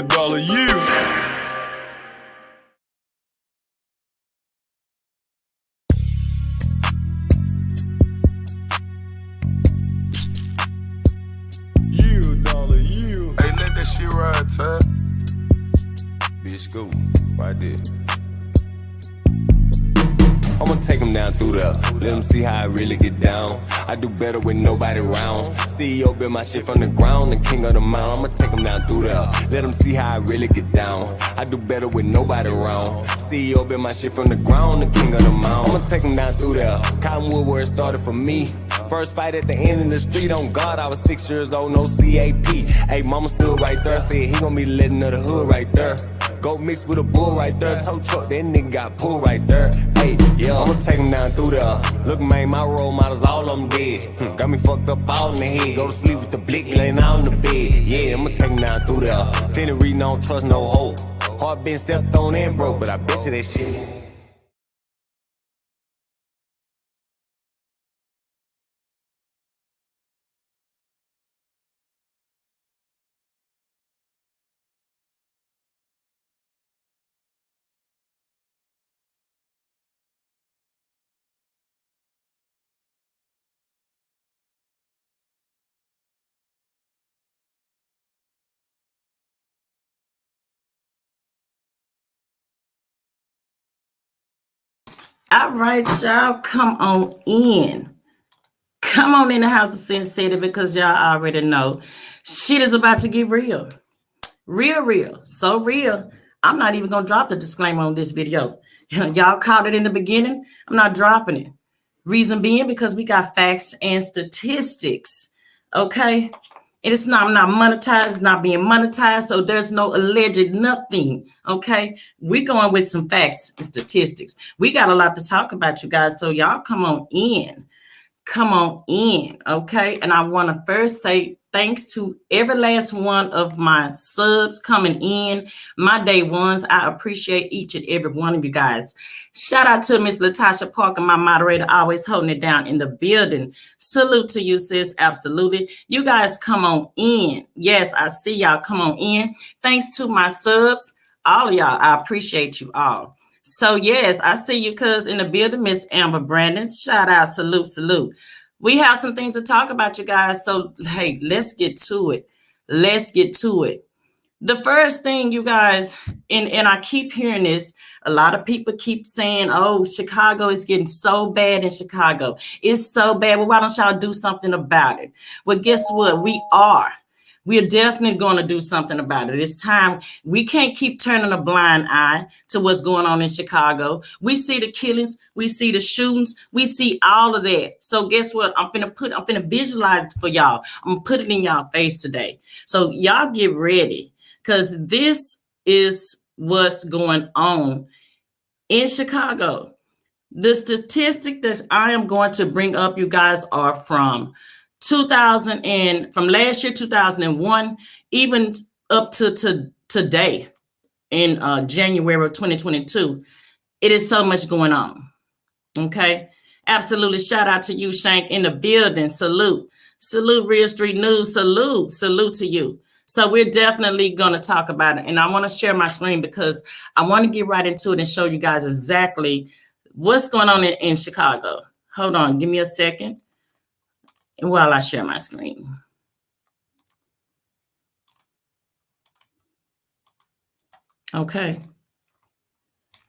dollar, you. You, dollar, you. Hey, let that shit ride, Tab. Bitch, go right there. I'ma take him down through there. Let him see how I really get down. I do better with nobody around. CEO build my shit from the ground, the king of the mountain. I'ma take him down through there. Let him see how I really get down. I do better with nobody around. CEO build my shit from the ground, the king of the mountain. I'ma take him down through there. Cottonwood where it started for me. First fight at the end of the street, on God, I was 6 years old, no CAP. Hey, mama stood right there, said he gon' be the legend of the hood right there. Go mix with a bull right there, tow truck, that nigga got pulled right there. Hey, yeah, I'ma take him down through there. Look, man, my role models, all of them dead. Got me fucked up all in the head. Go to sleep with the blick laying out in the bed. Yeah, I'ma take him down through there. Plenty reading, I don't trust no hope. Heart been stepped on and broke, but I bet you that shit. All right, y'all, come on in. Come on in the House of Sin City, because y'all already know shit is about to get real. Real. So real. I'm not even going to drop the disclaimer on this video. Y'all caught it in the beginning. I'm not dropping it. Reason being, because we got facts and statistics. Okay? It's not monetized, it's not being monetized, so there's no alleged nothing, okay? We're going with some facts and statistics. We got a lot to talk about, you guys, so y'all come on in. Come on in, okay? And I want to first say thanks to every last one of my subs coming in, my day ones. I appreciate each and every one of you guys. Shout out to Miss Latasha Parker, my moderator, always holding it down in the building. Salute to you, sis. Absolutely. You guys come on in. Yes, I see y'all. Come on in. Thanks to my subs, all of y'all. I appreciate you all. So, yes, I see you, cuz, in the building, Miss Amber Brandon. Shout out, salute. We have some things to talk about, you guys. So, hey, let's get to it. The first thing, you guys, and I keep hearing this, a lot of people keep saying, oh, Chicago is getting so bad in Chicago. It's so bad. Well, why don't y'all do something about it? Well, guess what? We are. We're definitely going to do something about it. It's time. We can't keep turning a blind eye to what's going on in Chicago. We see the killings. We see the shootings. We see all of that. So guess what? I'm finna visualize it for y'all. I'm gonna put it in y'all face today. So y'all get ready, because this is what's going on in Chicago. The statistic that I am going to bring up, you guys, are from 2000 and from last year, 2001, even up to today in January of 2022. It is so much going on. Okay. Absolutely. Shout out to you, Shank, in the building. Salute Real Street News. Salute to you. So we're definitely going to talk about it. And I want to share my screen because I want to get right into it and show you guys exactly what's going on in Chicago. Hold on. Give me a second while I share my screen. Okay.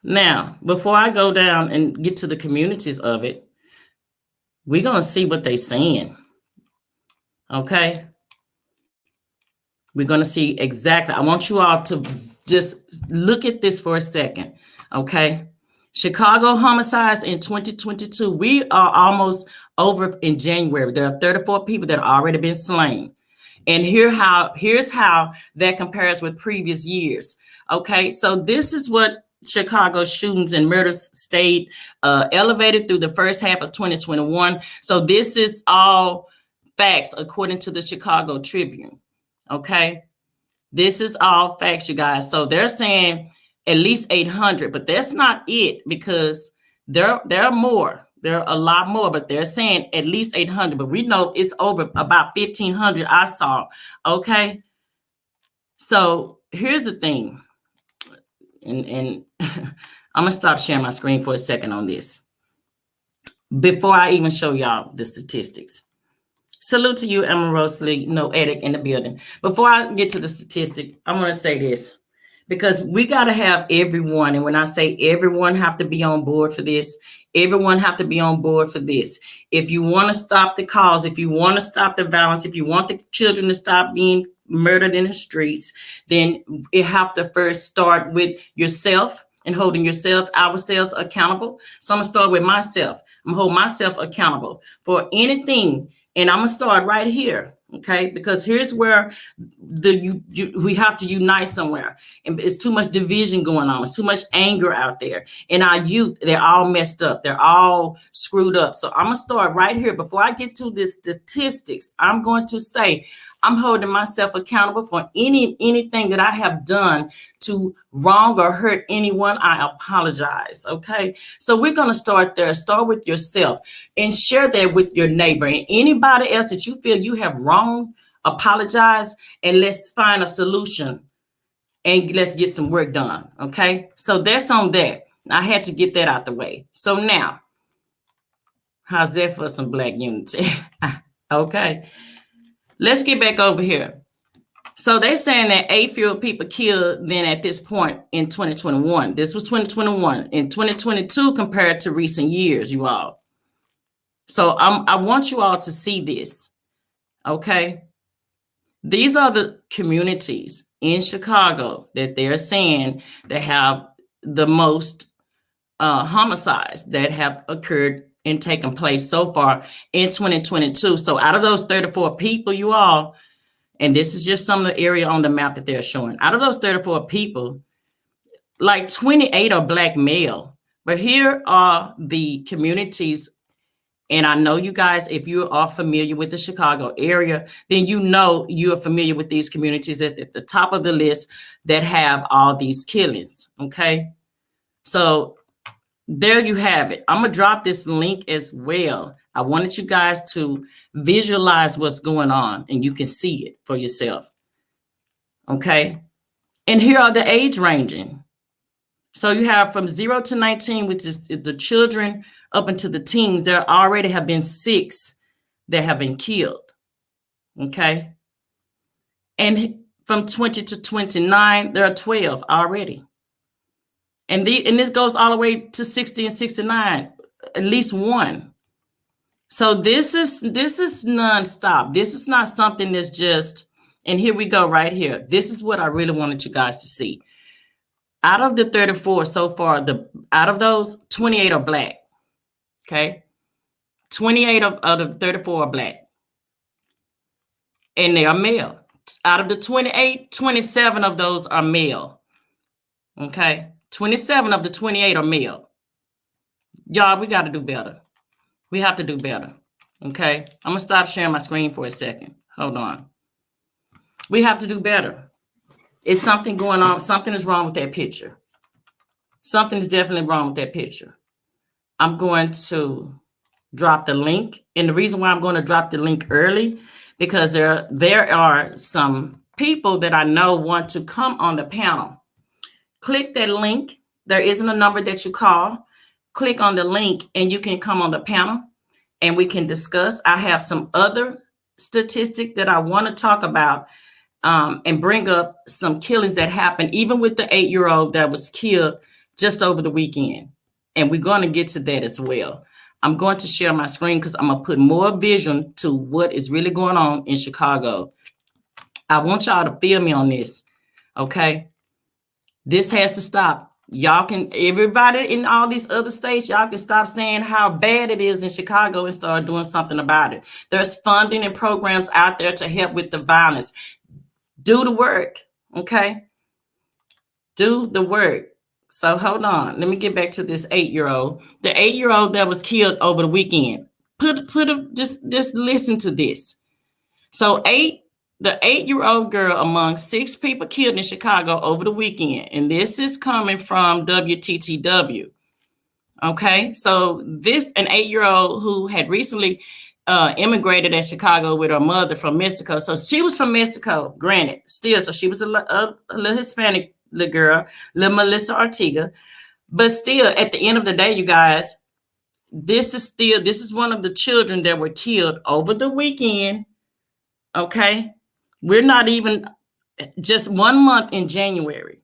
Now, before I go down and get to the communities of it, we're going to see what they're saying. Okay. We're going to see exactly. I want you all to just look at this for a second. Okay. Chicago homicides in 2022. We are almost over in January. There are 34 people that have already been slain. And here's how that compares with previous years. Okay. So this is what Chicago shootings and murders stayed elevated through the first half of 2021. So this is all facts according to the Chicago Tribune. Okay. This is all facts, you guys. So they're saying at least 800, but that's not it, because there are more. There are a lot more, but they're saying at least 800. But we know it's over about 1,500 I saw. Okay. So here's the thing, and I'm gonna stop sharing my screen for a second on this before I even show y'all the statistics. Salute to you, Emma Rosalie, no edit in the building. Before I get to the statistic, I'm gonna say this, because we got to have everyone, and when I say everyone have to be on board for this, everyone have to be on board for this. If you want to stop the cause, if you want to stop the violence, if you want the children to stop being murdered in the streets, then it have to first start with yourself and holding yourselves, ourselves accountable. So I'm gonna start with myself. I'm gonna hold myself accountable for anything, and I'm gonna start right here. Okay, because here's where we have to unite somewhere, and it's too much division going on. It's too much anger out there, and our youth, they're all messed up. They're all screwed up. So I'm gonna start right here. Before I get to the statistics, I'm going to say I'm holding myself accountable for anything that I have done to wrong or hurt anyone. I apologize. Okay, so we're gonna start there. Start with yourself and share that with your neighbor and anybody else that you feel you have wronged. Apologize, and let's find a solution and let's get some work done. Okay, so that's on that. I had to get that out the way. So now, how's that for some Black unity? Okay, let's get back over here. So they're saying that 8 fewer people killed than at this point in 2021. This was 2021. In 2022 compared to recent years, you all. So I want you all to see this, okay? These are the communities in Chicago that they're saying that have the most homicides that have occurred and taken place so far in 2022. So out of those 34 people, you all, and this is just some of the area on the map that they're showing. Out of those 34 people, like 28 are Black male. But here are the communities, and I know you guys, if you are familiar with the Chicago area, then you know you are familiar with these communities at the top of the list that have all these killings, okay? So there you have it. I'm gonna drop this link as well. I wanted you guys to visualize what's going on and you can see it for yourself. Okay. And here are the age ranging. So you have from 0 to 19, which is the children, up into the teens. There already have been 6 that have been killed. Okay. And from 20 to 29, there are 12 already. And this goes all the way to 60 and 69, at least 1. So this is nonstop. This is not something that's just, and here we go right here. This is what I really wanted you guys to see. Out of the 34 so far, out of those, 28 are Black. Okay. 28 of the 34 are Black. And they are male. Out of the 28, 27 of those are male. Okay. 27 of the 28 are male. Y'all, we got to do better. We have to do better. Okay. I'm going to stop sharing my screen for a second. Hold on. We have to do better. It's something going on. Something is wrong with that picture. Something is definitely wrong with that picture. I'm going to drop the link. And the reason why I'm going to drop the link early, because there are some people that I know want to come on the panel. Click that link. There isn't a number that you call. Click on the link and you can come on the panel and we can discuss. I have some other statistic that I want to talk about and bring up some killings that happened, even with the 8-year-old that was killed just over the weekend. And we're going to get to that as well. I'm going to share my screen because I'm going to put more vision to what is really going on in Chicago. I want y'all to feel me on this. Okay. This has to stop. Y'all can, everybody in all these other states, y'all can stop saying how bad it is in Chicago and start doing something about it. There's funding and programs out there to help with the violence. Do the work, okay? Do the work. So hold on. Let me get back to this 8-year-old. The 8-year-old that was killed over the weekend. Just listen to this. So the 8-year-old girl among 6 people killed in Chicago over the weekend. And this is coming from WTTW. Okay, so an 8-year-old who had recently immigrated at Chicago with her mother from Mexico. So she was from Mexico, granted, still. So she was a little Hispanic little girl, little Melissa Ortega. But still, at the end of the day, you guys, this is one of the children that were killed over the weekend. Okay. We're not even just 1 month in January.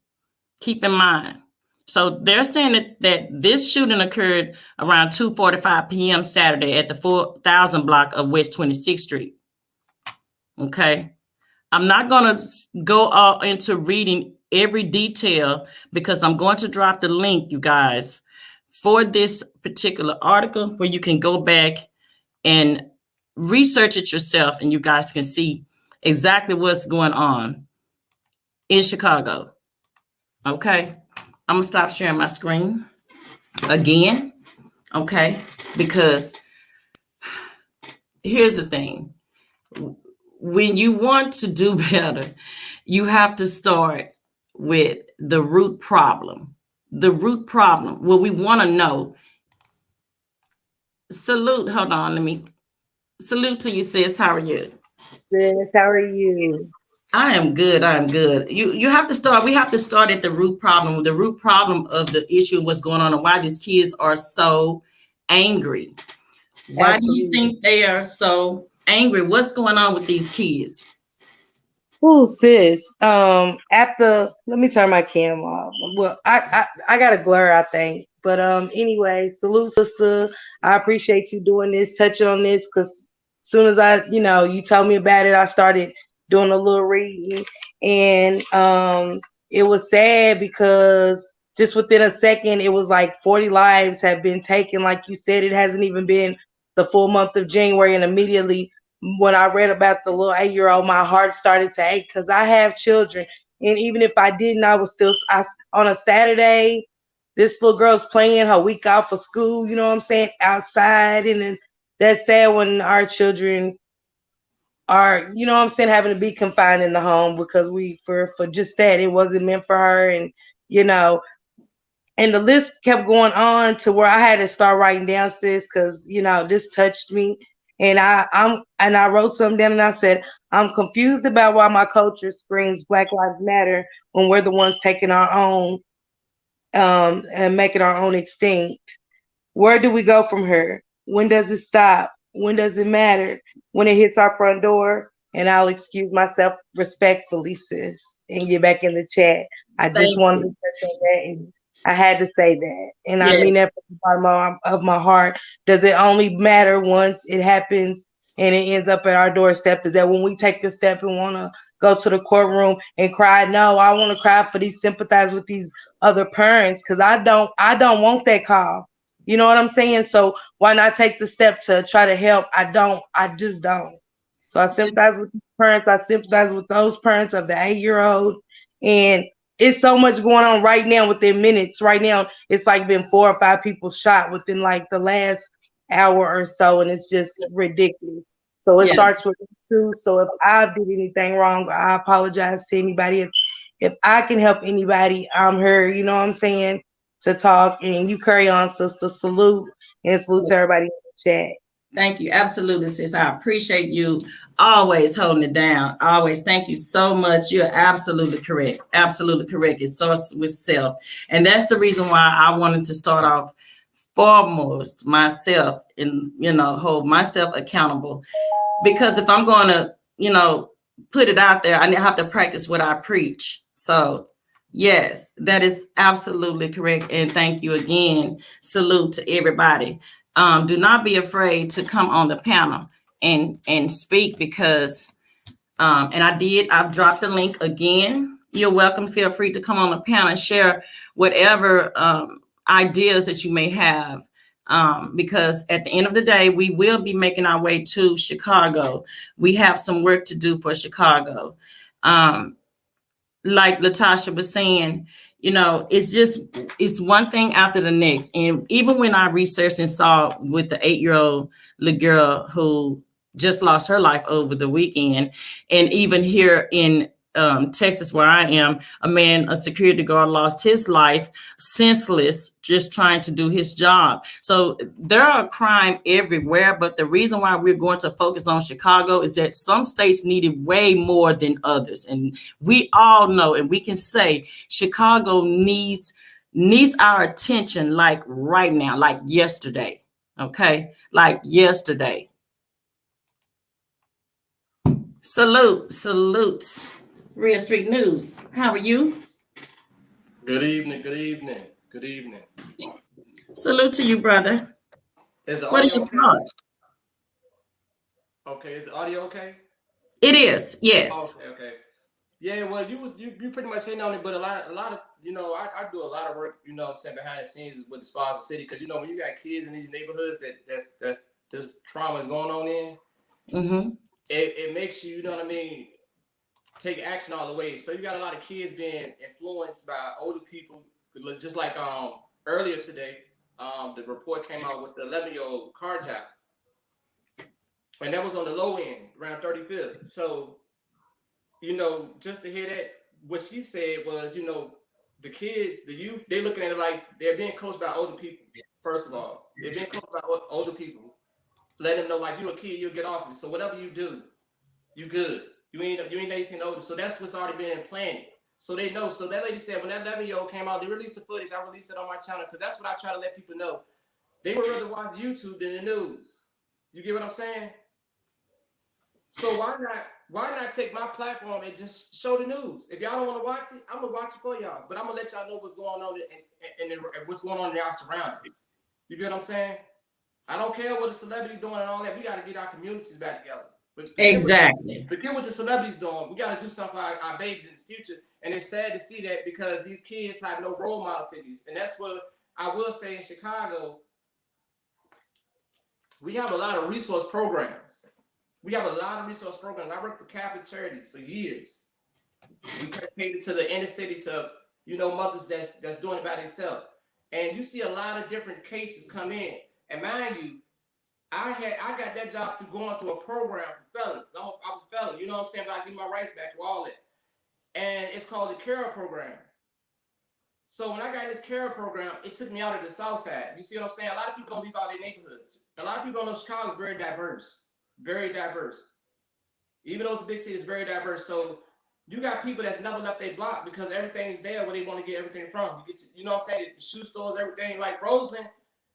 Keep in mind. So they're saying that this shooting occurred around 2:45 p.m. Saturday at the 4000 block of West 26th Street. Okay. I'm not going to go all into reading every detail because I'm going to drop the link, you guys, for this particular article where you can go back and research it yourself and you guys can see exactly what's going on in Chicago. Okay. I'm going to stop sharing my screen again. Okay. Because here's the thing. When you want to do better, you have to start with the root problem. The root problem. What we want to know. Salute. Hold on. Salute to you, sis. How are you? Sis, how are you? I am good. You have to start. We have to start at the root problem. The root problem of the issue, what's going on, and why these kids are so angry. Why Absolutely. do you think they are so angry? What's going on with these kids? Oh, sis. After let me turn my camera off. Well, I got a glare, I think. But anyway, salute, sister. I appreciate you doing this, touching on this, because as soon as you told me about it, I started doing a little reading, and it was sad because just within a second, it was like 40 lives have been taken. Like you said, it hasn't even been the full month of January, and immediately when I read about the little 8-year-old, my heart started to ache because I have children, and even if I didn't, I was still on a Saturday. This little girl's playing her week off of school, you know what I'm saying, outside, and then that's sad when our children are, you know what I'm saying, having to be confined in the home because for just that, it wasn't meant for her, and and the list kept going on to where I had to start writing down, sis, because this touched me, and I wrote something down, and I said, I'm confused about why my culture screams Black Lives Matter when we're the ones taking our own and making our own extinct. Where do we go from here? When does it stop? When does it matter? When it hits our front door? And I'll excuse myself respectfully, sis, and get back in the chat. I just wanted to say that, and I had to say that. And yes. I mean that from the bottom of my heart. Does it only matter once it happens and it ends up at our doorstep? Is that when we take the step and want to go to the courtroom and cry? No, I want to cry for these, sympathize with these other parents, because I don't want that call. You know what I'm saying? So why not take the step to try to help? I just don't. So I sympathize with these parents. I sympathize with those parents of the 8-year-old. And it's so much going on right now within minutes. Right now, it's like been 4 or 5 people shot within like the last hour or so. And it's just ridiculous. So it starts with me too. So if I did anything wrong, I apologize to anybody. If I can help anybody, I'm here. You know what I'm saying? To talk, and you carry on, sister. Salute, and salute to everybody in the chat. Thank you. Absolutely, sis. I appreciate you always holding it down. Always. Thank you so much. You're absolutely correct. Absolutely correct. It starts with self. And that's the reason why I wanted to start off foremost myself and, hold myself accountable. Because if I'm going to, put it out there, I have to practice what I preach. So yes, that is absolutely correct. And thank you again. Salute to everybody. Do not be afraid to come on the panel and speak because, and I've dropped the link again. You're welcome. Feel free to come on the panel and share whatever ideas that you may have. Because at the end of the day, we will be making our way to Chicago. We have some work to do for Chicago. Like Latasha was saying, it's one thing after the next. And even when I researched and saw with the 8-year-old little girl who just lost her life over the weekend, and even here in Texas, where I am, a security guard lost his life senseless just trying to do his job. So there are crime everywhere, but the reason why we're going to focus on Chicago is that some states need it way more than others. And we all know, and we can say Chicago needs our attention like right now, like yesterday. Okay, like yesterday. Salutes. Real Street News. How are you? Good evening, good evening, good evening. Salute to you, brother. Is the What are audio your okay? thoughts? Okay, is the audio okay? It is, yes. Okay. Yeah, well, you pretty much hitting on it, but a lot of I do a lot of work, what I'm saying, behind the scenes with as far as the city, because when you got kids in these neighborhoods that's this trauma is going on in, Mm-hmm. it makes you, what I mean, take action all the way. So you got a lot of kids being influenced by older people, just like earlier today, the report came out with the 11-year-old carjack, and that was on the low end, around 35th. So just to hear that, what she said was, the kids, the youth, they're looking at it like they're being coached by older people. First of all, they're being coached by older people. Let them know, like, you a kid, you'll get off it. So whatever you do, you good. You ain't 18 older. So that's what's already been planted. So they know. So that lady said when that 11-year-old came out, they released the footage. I released it on my channel because that's what I try to let people know. They would rather watch YouTube than the news. You get what I'm saying? So why not take my platform and just show the news? If y'all don't want to watch it, I'm gonna watch it for y'all. But I'm gonna let y'all know what's going on and what's going on in our surroundings. You get what I'm saying? I don't care what the celebrity doing and all that. We got to get our communities back together. But Exactly. forget what the celebrities doing. We got to do something for our babies in the future. And it's sad to see that because these kids have no role model figures. And that's what I will say in Chicago. We have a lot of resource programs. I work for Catholic charities for years. We cater to the inner city to, mothers that's doing it by themselves. And you see a lot of different cases come in. And mind you, I got that job through going through a program for felons. I was a felon, you know what I'm saying? But I get my rights back to all that. And it's called the CARE program. So when I got in this CARE program, it took me out of the South Side. You see what I'm saying? A lot of people don't leave out their neighborhoods. A lot of people don't know Chicago is very diverse. Very diverse. Even though it's a big city, it's very diverse. So you got people that's never left their block because everything is there where they want to get everything from. You know what I'm saying? The shoe stores, everything. Like Roseland,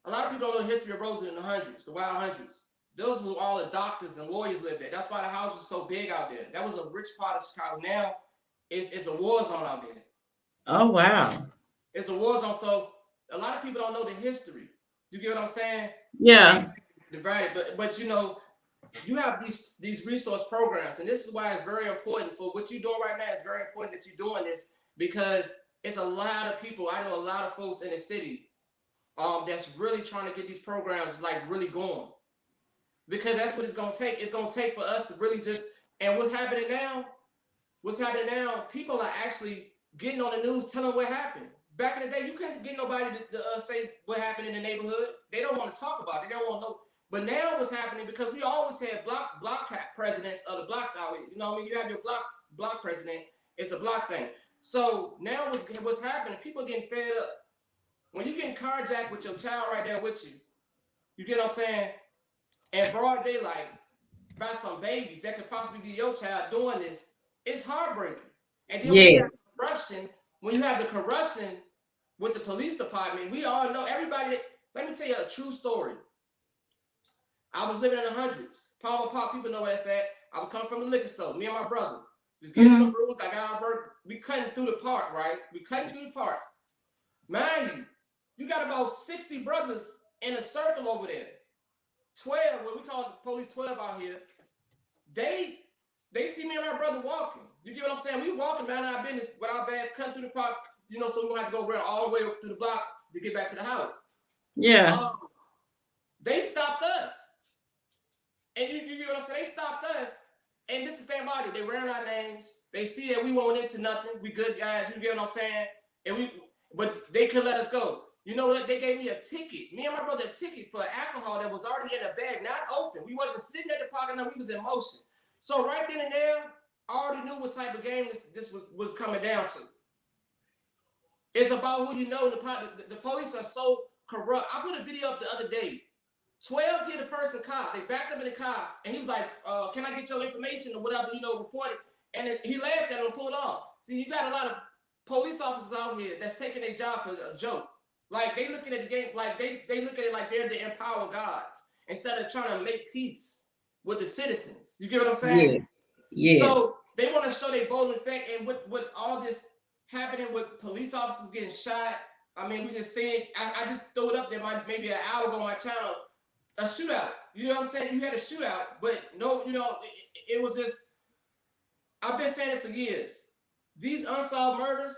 a lot of people don't know the history of Roseland in the hundreds, the wild hundreds. Those were all the doctors and lawyers lived there. That's why the house was so big out there. That was a rich part of Chicago. Now it's a war zone out there. Oh, wow. It's a war zone. So a lot of people don't know the history. You get what I'm saying? Yeah. Right. But you have these resource programs, and this is why it's very important for what you're doing right now. It's very important that you're doing this because it's a lot of people. I know a lot of folks in the city that's really trying to get these programs like really going because that's what it's going to take. It's going to take for us to really just, and what's happening now, people are actually getting on the news telling what happened. Back in the day, you couldn't get nobody to say what happened in the neighborhood. They don't want to talk about it. They don't want to know. But now what's happening, because we always had block presidents of the blocks out here. You know what I mean? You have your block president. It's a block thing. So now what's happening, people are getting fed up. When you getting carjacked with your child right there with you, you get what I'm saying? And broad daylight, by some babies that could possibly be your child doing this, it's heartbreaking. And then Yes. when you have the corruption with the police department, we all know everybody. Let me tell you a true story. I was living in the hundreds. Palmer Park, people know where that's at. I was coming from the liquor store, me and my brother. Just getting some rules. I got out of work. We cutting through the park, right? Mind you got about 60 brothers in a circle over there. 12, what we call the police 12 out here. They see me and my brother walking. You get what I'm saying? We walking about our business with our bags cutting through the park, so we don't have to go around all the way up through the block to get back to the house. Yeah. They stopped us. And you get what I'm saying? They stopped us. And this is the thing about it. They ran our names. They see that we won't into nothing. We good guys. You get what I'm saying? But they could let us go. You know what? They gave me a ticket. Me and my brother a ticket for alcohol that was already in a bag, not open. We wasn't sitting at the parking lot. We was in motion. So right then and there, I already knew what type of game this was coming down to. It's about who you know. The police are so corrupt. I put a video up the other day. 12 hit a person car. They backed up in the car, and he was like, "Can I get your information or whatever? Report it." And he laughed at him and pulled off. See, you got a lot of police officers out here that's taking their job for a joke. Like they looking at the game, like they look at it like they're the empowered gods instead of trying to make peace with the citizens. You get what I'm saying? Yeah. Yes. So they want to show their bold effect, and with all this happening with police officers getting shot. I mean, we just saying. I just threw it up there maybe an hour ago on my channel. A shootout. You know what I'm saying? You had a shootout, but no, it was just. I've been saying this for years. These unsolved murders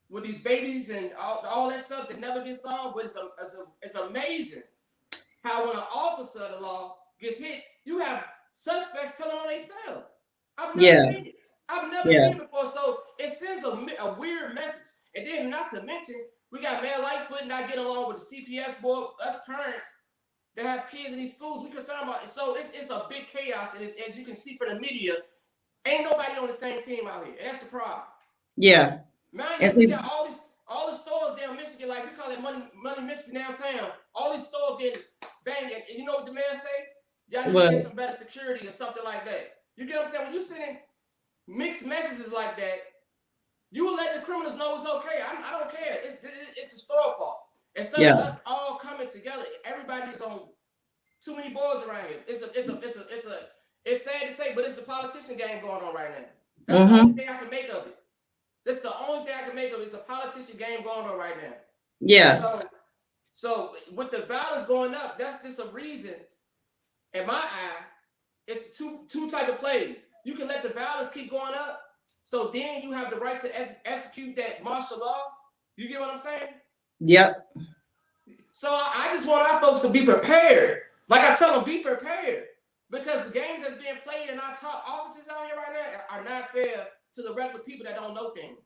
with these babies and all that stuff that never gets solved, but it's amazing how when an officer of the law gets hit, you have suspects telling on themselves. I've never seen it. I've never seen it before. So it sends a weird message. And then not to mention, we got Mayor Lightfoot not getting along with the CPS board, us parents that has kids in these schools. We concerned about it. So it's a big chaos. And as you can see from the media, ain't nobody on the same team out here. That's the problem. Yeah. Man, we got all the stores down Michigan, like we call it Money Michigan downtown. All these stores getting banged. And you know what the man say? Y'all need to get some better security or something like that. You get what I'm saying? When you sending mixed messages like that, you will let the criminals know it's okay. I don't care. It's the store fault. Instead of us all coming together, everybody's on too many boards around here. It's sad to say, but it's a politician game going on right now. That's the only thing I can make of it. That's the only thing I can make of it. It's a politician game going on right now. Yeah. So with the violence going up, that's just a reason. In my eye, it's two type of plays. You can let the violence keep going up, so then you have the right to execute that martial law. You get what I'm saying? Yep. So I just want our folks to be prepared. Like I tell them, be prepared. Because the games that's being played in our top offices out here right now are not fair to the regular people that don't know things.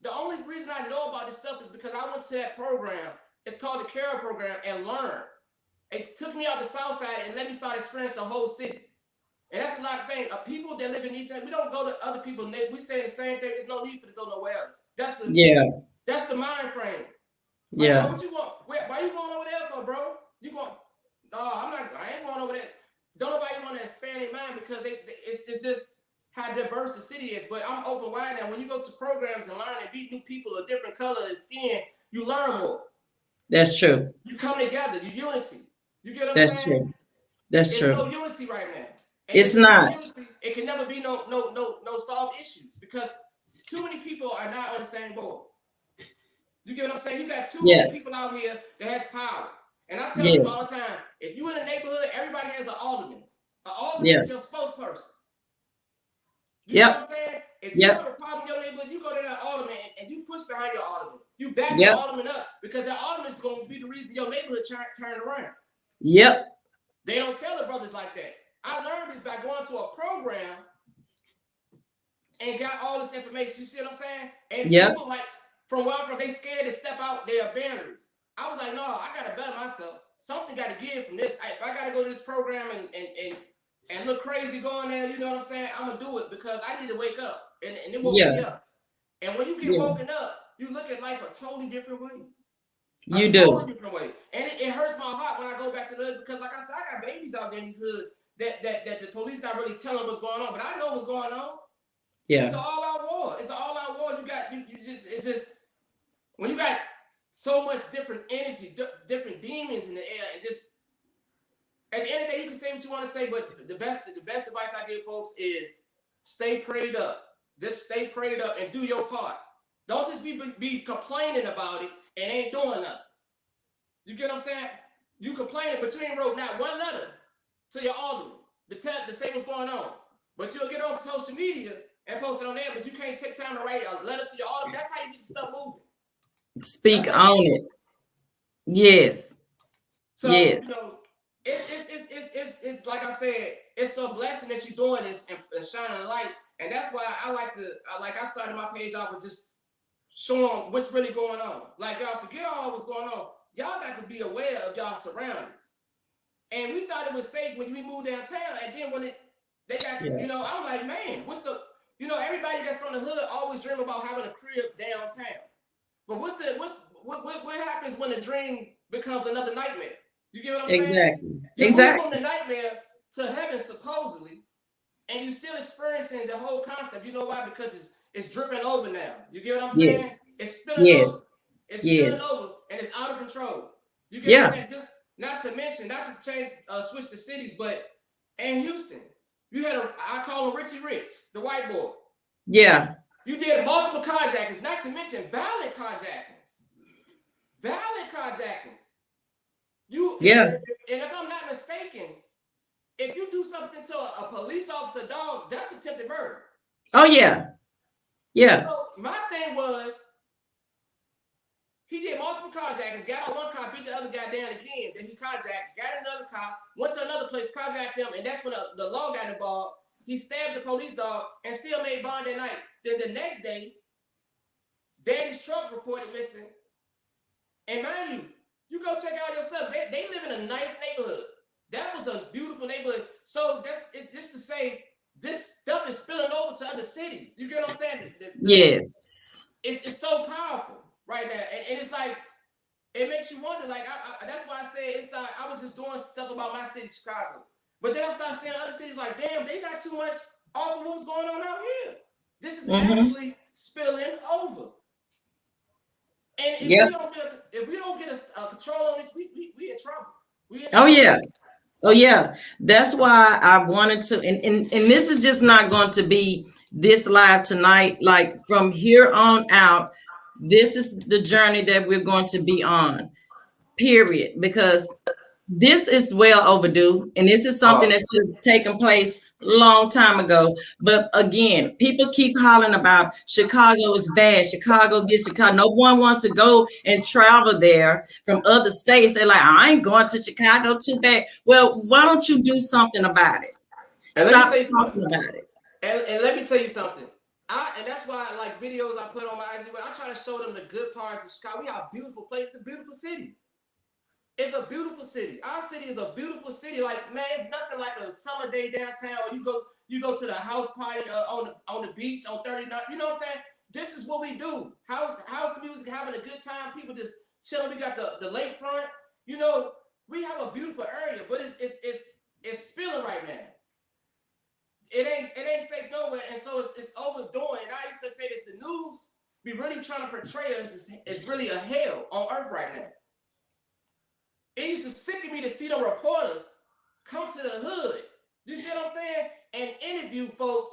The only reason I know about this stuff is because I went to that program. It's called the CARE program and learned. It took me out the South Side and let me start experiencing the whole city. And that's a lot of things. People that live in East End, we don't go to other people's neighborhoods. We stay in the same thing. There's no need for to go nowhere else. That's the mind frame. Like, bro, what you want? Why you going over there for, bro? You going? No, I ain't going over there. Don't nobody want to expand their mind because it's just how diverse the city is. But I'm open wide now. When you go to programs and learn and meet new people of different color and skin, you learn more. That's true. You come together. You unity. You get what I'm saying? That's true. There's no unity right now. And it's not. Unity, it can never be no solved issues because too many people are not on the same board. You get what I'm saying? You got too many people out here that has power. And I tell you all the time, if you in a neighborhood, everybody has an alderman. An alderman is your spokesperson. You know what I'm saying? If you have a problem in your neighborhood, you go to that alderman and you push behind your alderman. You back the alderman up because that alderman is going to be the reason your neighborhood turn around. Yep. They don't tell the brothers like that. I learned this by going to a program and got all this information. You see what I'm saying? And people like from where I'm from, they scared to step out their boundaries. I was like, no, I gotta better myself. Something got to give from this. If I gotta go to this program and look crazy going there, you know what I'm saying? I'm gonna do it because I need to wake up, and it woke me up. And when you get woken up, you look at life a totally different way. You do. Totally different way, and it hurts my heart when I go back to the hood because, like I said, I got babies out there in these hoods that the police not really telling what's going on, but I know what's going on. Yeah, it's an all-out war. It's an all-out war. It's just when you got so much different energy, different demons in the air, and just at the end of the day, you can say what you want to say, but the best advice I give folks is stay prayed up. Just stay prayed up and do your part. Don't just be complaining about it and ain't doing nothing. You get what I'm saying? You complaining, but you ain't wrote not one letter to your alderman to say what's going on. But you'll get on social media and post it on there, but you can't take time to write a letter to your alderman. That's how you get stuff moving. Speak on it. Yes. So, you know, it's like I said, it's a blessing that you're doing this and shining a light. And that's why I started my page off with just showing what's really going on. Like, y'all forget all what's going on. Y'all got to be aware of y'all surroundings. And we thought it was safe when we moved downtown. And then when they got, you know, I'm like, man, You know, everybody that's from the hood always dream about having a crib downtown. But what happens when the dream becomes another nightmare? You get what I'm saying? Exactly. You move from Exactly. the nightmare to heaven supposedly, and you're still experiencing the whole concept. You know why? Because it's dripping over now. You get what I'm saying? Yes. It's spilling over. Yes. It's Yes. spilling over, and it's out of control. You get what I'm Yeah. saying? Just not to mention, not to change, switch the cities, but in Houston, you had I call him Richie Rich, the white boy. Yeah. You did multiple carjackings, not to mention violent carjackings. Violent carjackings. Yeah. And if I'm not mistaken, if you do something to a police officer, dog, that's attempted murder. Oh yeah. Yeah. So my thing was, he did multiple carjackings, got out one car, beat the other guy down again, then he carjacked, got another car, went to another place, carjacked them, and that's when the law got involved. He stabbed the police dog and still made bond that night. Then the next day, Daddy's truck reported missing. And mind you, you go check out yourself. They live in a nice neighborhood. That was a beautiful neighborhood. So it's just to say, this stuff is spilling over to other cities. You get what I'm saying? Yes. It's so powerful right now, and it's like it makes you wonder. Like that's why I say it's like I was just doing stuff about my city, Chicago, but then I started seeing other cities like, damn, they got too much off of what's going on out here. This is actually spilling over. And if we don't get a control on this, we in trouble. Oh yeah. Oh yeah. That's why I wanted to, and this is just not going to be this live tonight. Like from here on out, this is the journey that we're going to be on. Period. Because this is well overdue, and this is something that should have taken place long time ago. But again, people keep hollering about Chicago is bad. Chicago gets Chicago. No one wants to go and travel there from other states. They're like, I ain't going to Chicago too bad. Well, why don't you do something about it? And Stop talking about it. And let me tell you something. And that's why I like videos I put on my IG. I try to show them the good parts of Chicago. We have a beautiful place, a beautiful city. It's a beautiful city. Our city is a beautiful city. Like, man, it's nothing like a summer day downtown, or you go to the house party on the beach on 39. You know what I'm saying? This is what we do. House music, having a good time. People just chilling. We got the lakefront. You know, we have a beautiful area, but it's spilling right now. It ain't safe nowhere, and so it's overdoing. And I used to say this: the news be really trying to portray us as really a hell on earth right now. It used to sicken me to see the reporters come to the hood. You see what I'm saying? And interview folks,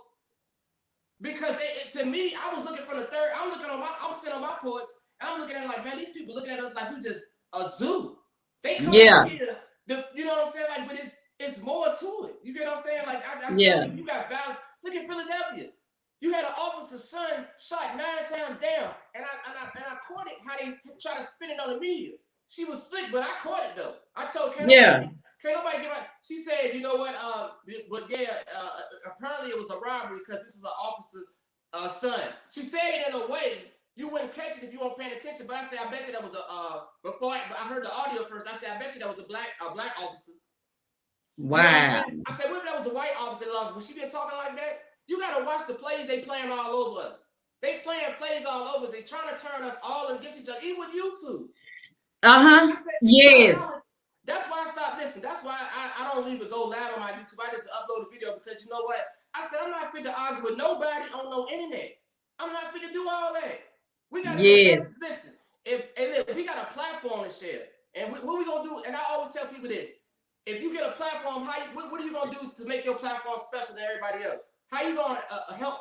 because to me, I was looking from the third. I'm sitting on my porch, and I'm looking at it like, man, these people looking at us like we just a zoo. They come here, you know what I'm saying? Like, but it's more to it. You get what I'm saying? Like I tell you got balance. Look at Philadelphia. You had an officer's son shot 9 times down, and I caught it how they try to spin it on the media. She was slick, but I caught it though. I told can't nobody give out. She said, you know what? But yeah, apparently it was a robbery because this is an officer's son. She said it in a way you wouldn't catch it if you weren't paying attention. But I said, I bet you that was before I heard the audio first. I said, I bet you that was a black officer. Wow. You know I said, what if that was a white officer that lost? Was she been talking like that? You gotta watch the plays they playing all over us. They playing plays all over us. They trying to turn us all against each other, even with YouTube. Yes. That's why I stopped listening. That's why I don't even go live on my YouTube. I just upload a video because you know what? I said I'm not fit to argue with nobody on no internet. I'm not fit to do all that. We got to listen. If we got a platform to share, and what we gonna do? And I always tell people this: if you get a platform, what are you gonna do to make your platform special than everybody else? How you gonna help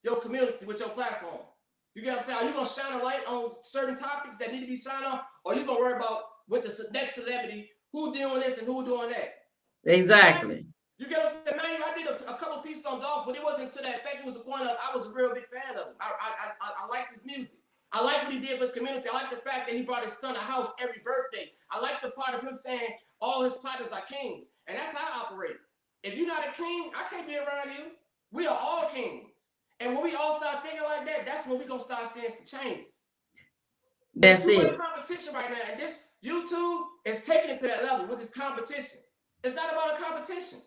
your community with your platform? You get what I'm saying? Are you gonna shine a light on certain topics that need to be shined on, or are you gonna worry about with the next celebrity who doing this and who doing that? Exactly. Man, you get what I'm saying? Man, I did a couple pieces on Dolph, but it wasn't to that effect. It was the point of I was a real big fan of him. I liked his music. I like what he did for his community. I like the fact that he brought his son a house every birthday. I like the part of him saying all his partners are kings, and that's how I operate. If you're not a king, I can't be around you. We are all kings. And when we all start thinking like that, that's when we're going to start seeing some changes. That's it. There's competition right now. And this YouTube is taking it to that level with this competition. It's not about a competition.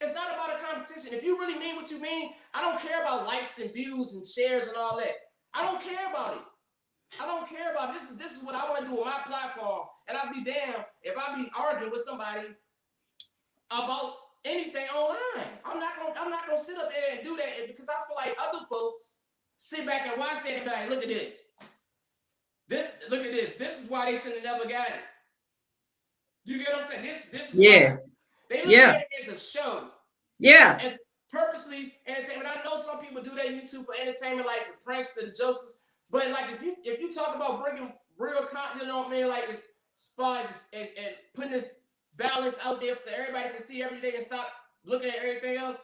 It's not about a competition. If you really mean what you mean, I don't care about likes and views and shares and all that. I don't care about it. I don't care about it. This is what I want to do with my platform. And I'd be damned if I be arguing with somebody about anything online. I'm not gonna sit up there and do that because I feel like other folks sit back and watch that and be like, look at this. Look at this. This is why they should have never got it. You get what I'm saying? This is why they look at it as a show. Yeah. As purposely entertainment. I know some people do that YouTube for entertainment, like the pranks, the jokes. But like if you talk about bringing real content, you know what I mean? Like as far as and putting this balance out there so everybody can see everything and stop looking at everything else,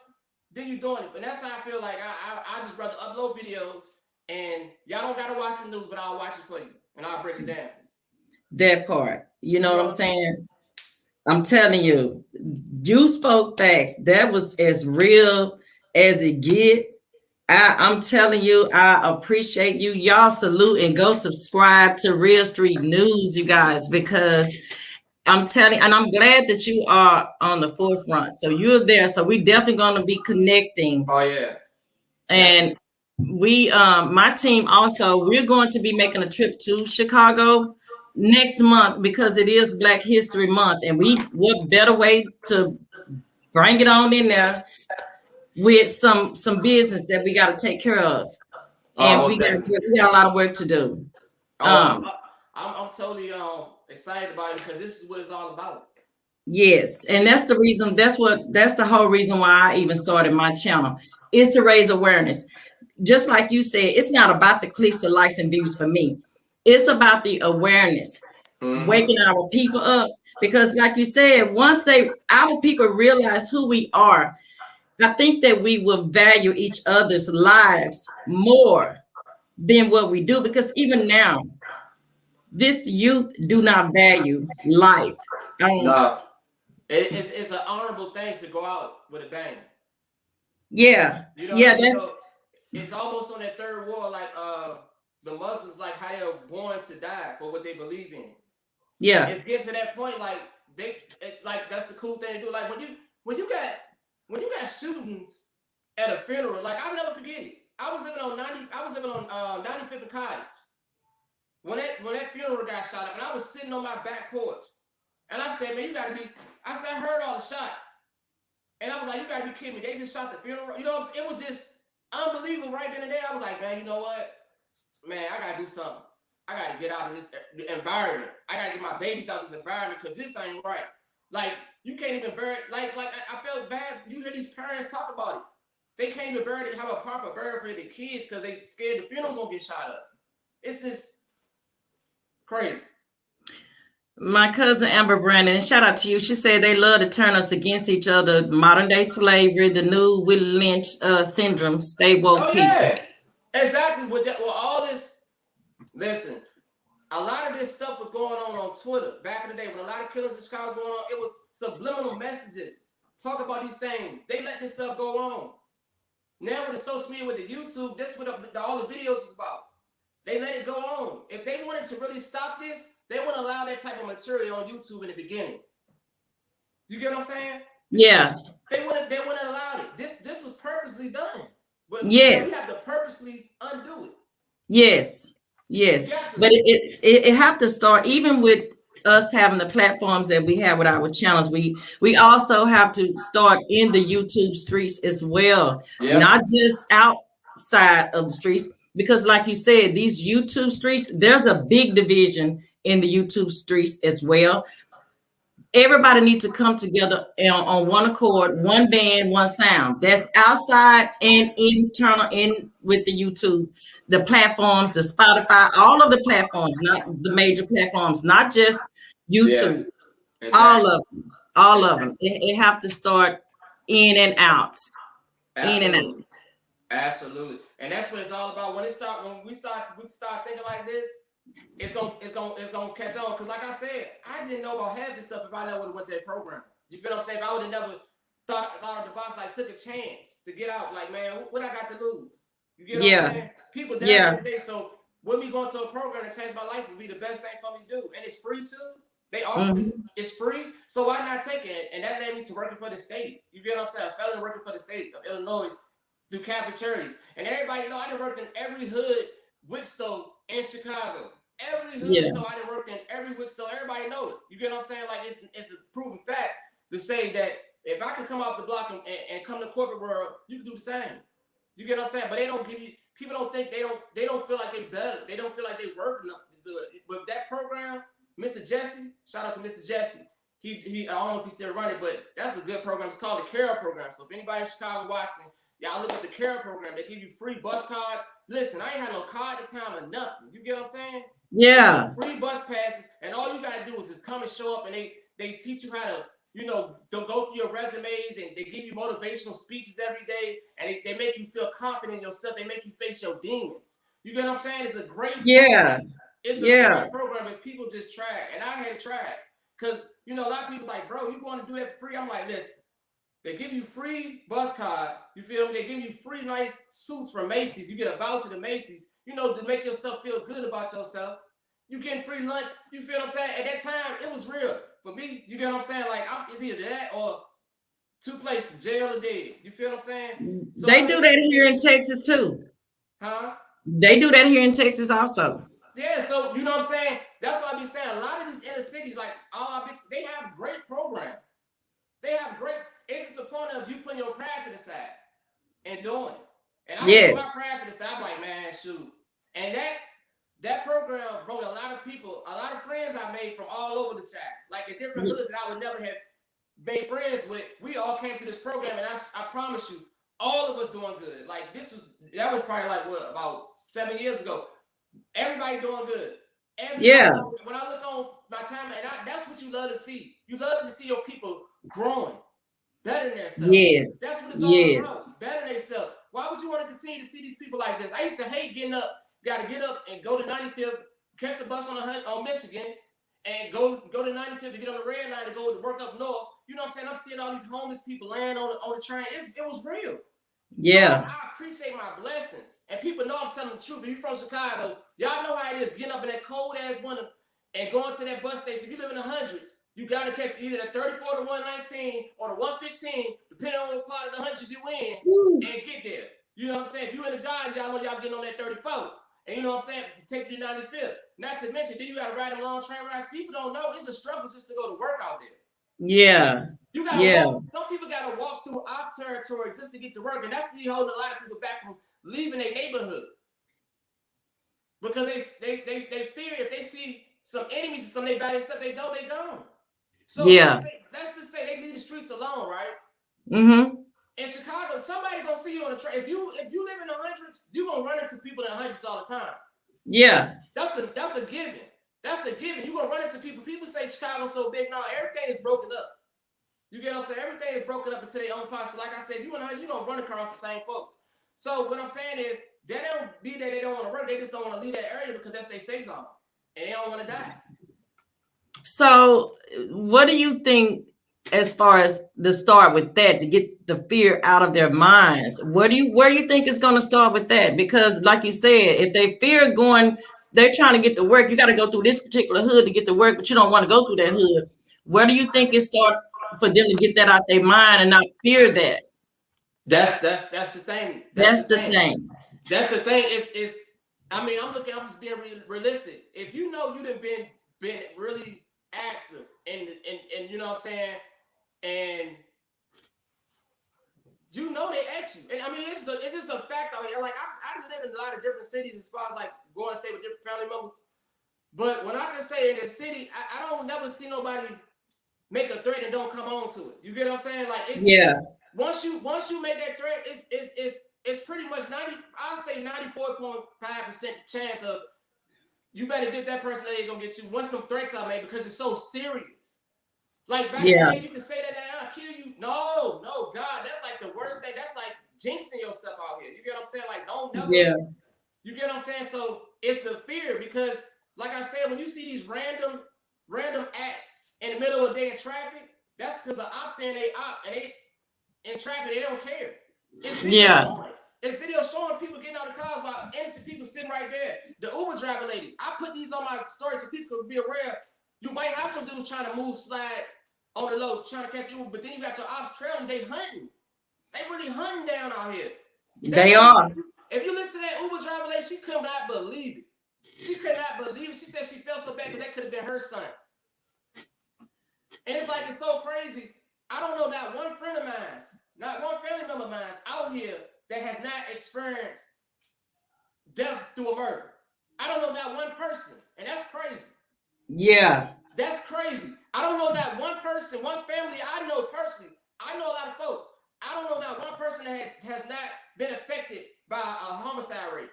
then you're doing it. But that's how I feel like I just rather upload videos and y'all don't gotta watch the news, but I'll watch it for you and I'll break it down. That part. You know what I'm saying? I'm telling you, you spoke facts. That was as real as it get. I'm telling you, I appreciate you. Y'all salute and go subscribe to Real Street News, you guys, because I'm telling, and I'm glad that you are on the forefront. So you're there. So we definitely going to be connecting. Oh yeah. And we, my team also, we're going to be making a trip to Chicago next month because it is Black History Month, and what better way to bring it on in there with some business that we got to take care of, and we got a lot of work to do. I'm totally excited about it because this is what it's all about. Yes, and that's the reason. That's the whole reason why I even started my channel, is to raise awareness. Just like you said, it's not about the clicks, the likes, and views for me. It's about the awareness, waking our people up. Because like you said, once our people realize who we are, I think that we will value each other's lives more than what we do. Because even now, this youth do not value life. No, it's an honorable thing to go out with a bang. Yeah, you know, it's almost on that third wall, like the Muslims, like how they're born to die for what they believe in. Yeah, it's getting to that point, like like that's the cool thing to do. Like when you got shootings at a funeral, like I'll never forget it. I was living on 95th and Cottage when that funeral got shot up, and I was sitting on my back porch, and I said, man, you gotta be. I said, I heard all the shots, and I was like, you gotta be kidding me. They just shot the funeral. You know what I'm saying? It was just unbelievable right then and there. I was like, man, you know what? Man, I gotta do something. I gotta get out of this environment. I gotta get my babies out of this environment because this ain't right. Like, you can't even bury it. Like I felt bad. You hear these parents talk about it. They can't even bury it, have a proper burial for their kids because they scared the funerals won't get shot up. It's just crazy. My cousin Amber Brandon, shout out to you. She said they love to turn us against each other. Modern day slavery, the new Willie Lynch syndrome. Stay woke, people. Yeah, exactly. With all this, listen. A lot of this stuff was going on Twitter back in the day when a lot of killings in Chicago was going on. It was subliminal messages. Talk about these things. They let this stuff go on. Now with the social media, with the YouTube, that's what all the videos is about. They let it go on. If they wanted to really stop this, they wouldn't allow that type of material on YouTube in the beginning. You get what I'm saying? Yeah. They wouldn't allow it. This was purposely done. But yes. We have to purposely undo it. Yes. Yes. But it have to start even with us having the platforms that we have with our channels. We also have to start in the YouTube streets as well, not just outside of the streets. Because like you said, these YouTube streets, there's a big division in the YouTube streets as well. Everybody needs to come together on one accord, one band, one sound. That's outside and internal in with the YouTube, the platforms, the Spotify, all of the platforms, not the major platforms, not just YouTube. Yeah, exactly. All of them. It have to start in and out. Absolutely. In and out. Absolutely. And that's what it's all about. When we start thinking like this, it's gonna catch on. Because like I said, I didn't know about half this stuff if I never would have went to that program. You feel what I'm saying? If I would have never thought of the box, like took a chance to get out, like, man, what I got to lose? You get what I'm saying? People die every day. So when we go into a program to change my life would be the best thing for me to do. And it's free too. They offer it. It's free, so why not take it? And that led me to working for the state. You get what I'm saying? I fell in working for the state of Illinois through Catholic charities. And everybody know I done worked in every hood wick store in Chicago. Every hood store I done worked in, every wick store, everybody know it. You get what I'm saying? Like it's a proven fact to say that if I can come off the block and come to the corporate world, you can do the same. You get what I'm saying? But they don't give you, people don't think they don't feel like they better. They don't feel like they work enough to do it. With that program, Mr. Jesse, shout out to Mr. Jesse. He I don't know if he's still running, but that's a good program. It's called the CARE program. So if anybody in Chicago watching, y'all look at the CARE program. They give you free bus cards. Listen, I ain't had no card at the time or nothing. You get what I'm saying? Yeah. Free bus passes, and all you gotta do is just come and show up, and they teach you how to, you know, don't go through your resumes, and they give you motivational speeches every day, and they make you feel confident in yourself. They make you face your demons. You get what I'm saying? It's a great program. It's a great program, and people just try it. And I had to try it. Because, you know, a lot of people like, bro, you want to do that for free? I'm like, listen, they give you free bus cards. You feel me? They give you free nice suits from Macy's. You get a voucher to Macy's, you know, to make yourself feel good about yourself. You getting free lunch. You feel what I'm saying? At that time, it was real. For me, you get what I'm saying? Like, it's either that or two places, jail or dead. You feel what I'm saying? So they do that here in Texas too. Huh? They do that here in Texas also. Yeah, so you know what I'm saying? That's what I be saying. A lot of these inner cities, like all our big, they have great programs. They have great. It's just the point of you putting your pride to the side and doing it. And I put my pride to the side. I'm like, man, shoot. And that program brought a lot of people, a lot of friends I made from all over the side, like in different hoods that I would never have made friends with. We all came to this program, and I promise you, all of us doing good. Like that was probably like what, about 7 years ago. Everybody doing good. When I look on my time, and that's what you love to see. You love to see your people growing, better than themselves. That's what it's all about. Better than themselves. Why would you want to continue to see these people like this? I used to hate getting up. Got to get up and go to 95th, catch the bus on Michigan, and go to 95th to get on the red line to go to work up north. You know what I'm saying? I'm seeing all these homeless people laying on the train. It was real. Yeah. So I appreciate my blessings. And people know I'm telling the truth. If you're from Chicago, y'all know how it is getting up in that cold ass winter and going to that bus station. If you live in the hundreds, you got to catch either the 34 to 119 or the 115, depending on what part of the hundreds you in, and get there. You know what I'm saying? If you in the guys, y'all know y'all getting on that 34. And you know what I'm saying? Take you to 95th. Not to mention, then you got to ride them long train rides. People don't know it's a struggle just to go to work out there. Yeah. You gotta walk, some people got to walk through our territory just to get to work. And that's really holding a lot of people back from leaving their neighborhoods. Because they fear if they see some enemies or something by themselves, they know they gone. So let's just say they leave the streets alone, right? Mm-hmm. In Chicago, somebody gonna see you on the train. If you live in the hundreds, you gonna run into people in the hundreds all the time. Yeah. That's a given. That's a given. You gonna run into people. People say Chicago's so big. No, everything is broken up. You get what I'm saying? Everything is broken up into their own parts. So like I said, you in the hundreds, you gonna run across the same folks. So what I'm saying is, they don't be that they don't want to work. They just don't want to leave that area because that's their safe zone, and they don't want to die. So, what do you think as far as the start with that to get the fear out of their minds? Where do you think it's going to start with that? Because, like you said, if they fear going, they're trying to get to work. You got to go through this particular hood to get to work, but you don't want to go through that hood. Where do you think it start for them to get that out their mind and not fear that? That's the thing. That's the thing. That's the thing. Is I mean, I'm just being realistic. If you know you done been really active and you know what I'm saying, and you know they at you. And I mean, it's just a fact out here. Like I live in a lot of different cities as far as like going to stay with different family members. But when I can say in the city, I don't never see nobody make a threat and don't come on to it. You get what I'm saying? Like it's once you make that threat, it's pretty much 94.5% chance of you better get that person that ain't gonna get you once them threats are made because it's so serious. Like back in the day, you can say that I'll kill you. No, God, that's like the worst thing. That's like jinxing yourself out here. You get what I'm saying? Like don't never. Yeah. You get what I'm saying? So it's the fear because, like I said, when you see these random acts in the middle of the day in traffic, that's because the ops saying they op and they in traffic, they don't care. It's video showing people getting out of cars while innocent people sitting right there. The Uber driver lady, I put these on my story so people could be aware. You might have some dudes trying to move slide on the low, trying to catch you, but then you got your ops trailing, they hunting. They really hunting down out here. They are. If you listen to that Uber driver lady, she could not believe it. She could not believe it. She said she felt so bad because that could have been her son. And it's like, it's so crazy. I don't know not one friend of mine, not one family member of mine out here that has not experienced death through a murder. I don't know that one person, and that's crazy. Yeah. That's crazy. I don't know that one person, one family I know personally. I know a lot of folks. I don't know that one person that has not been affected by a homicide rate.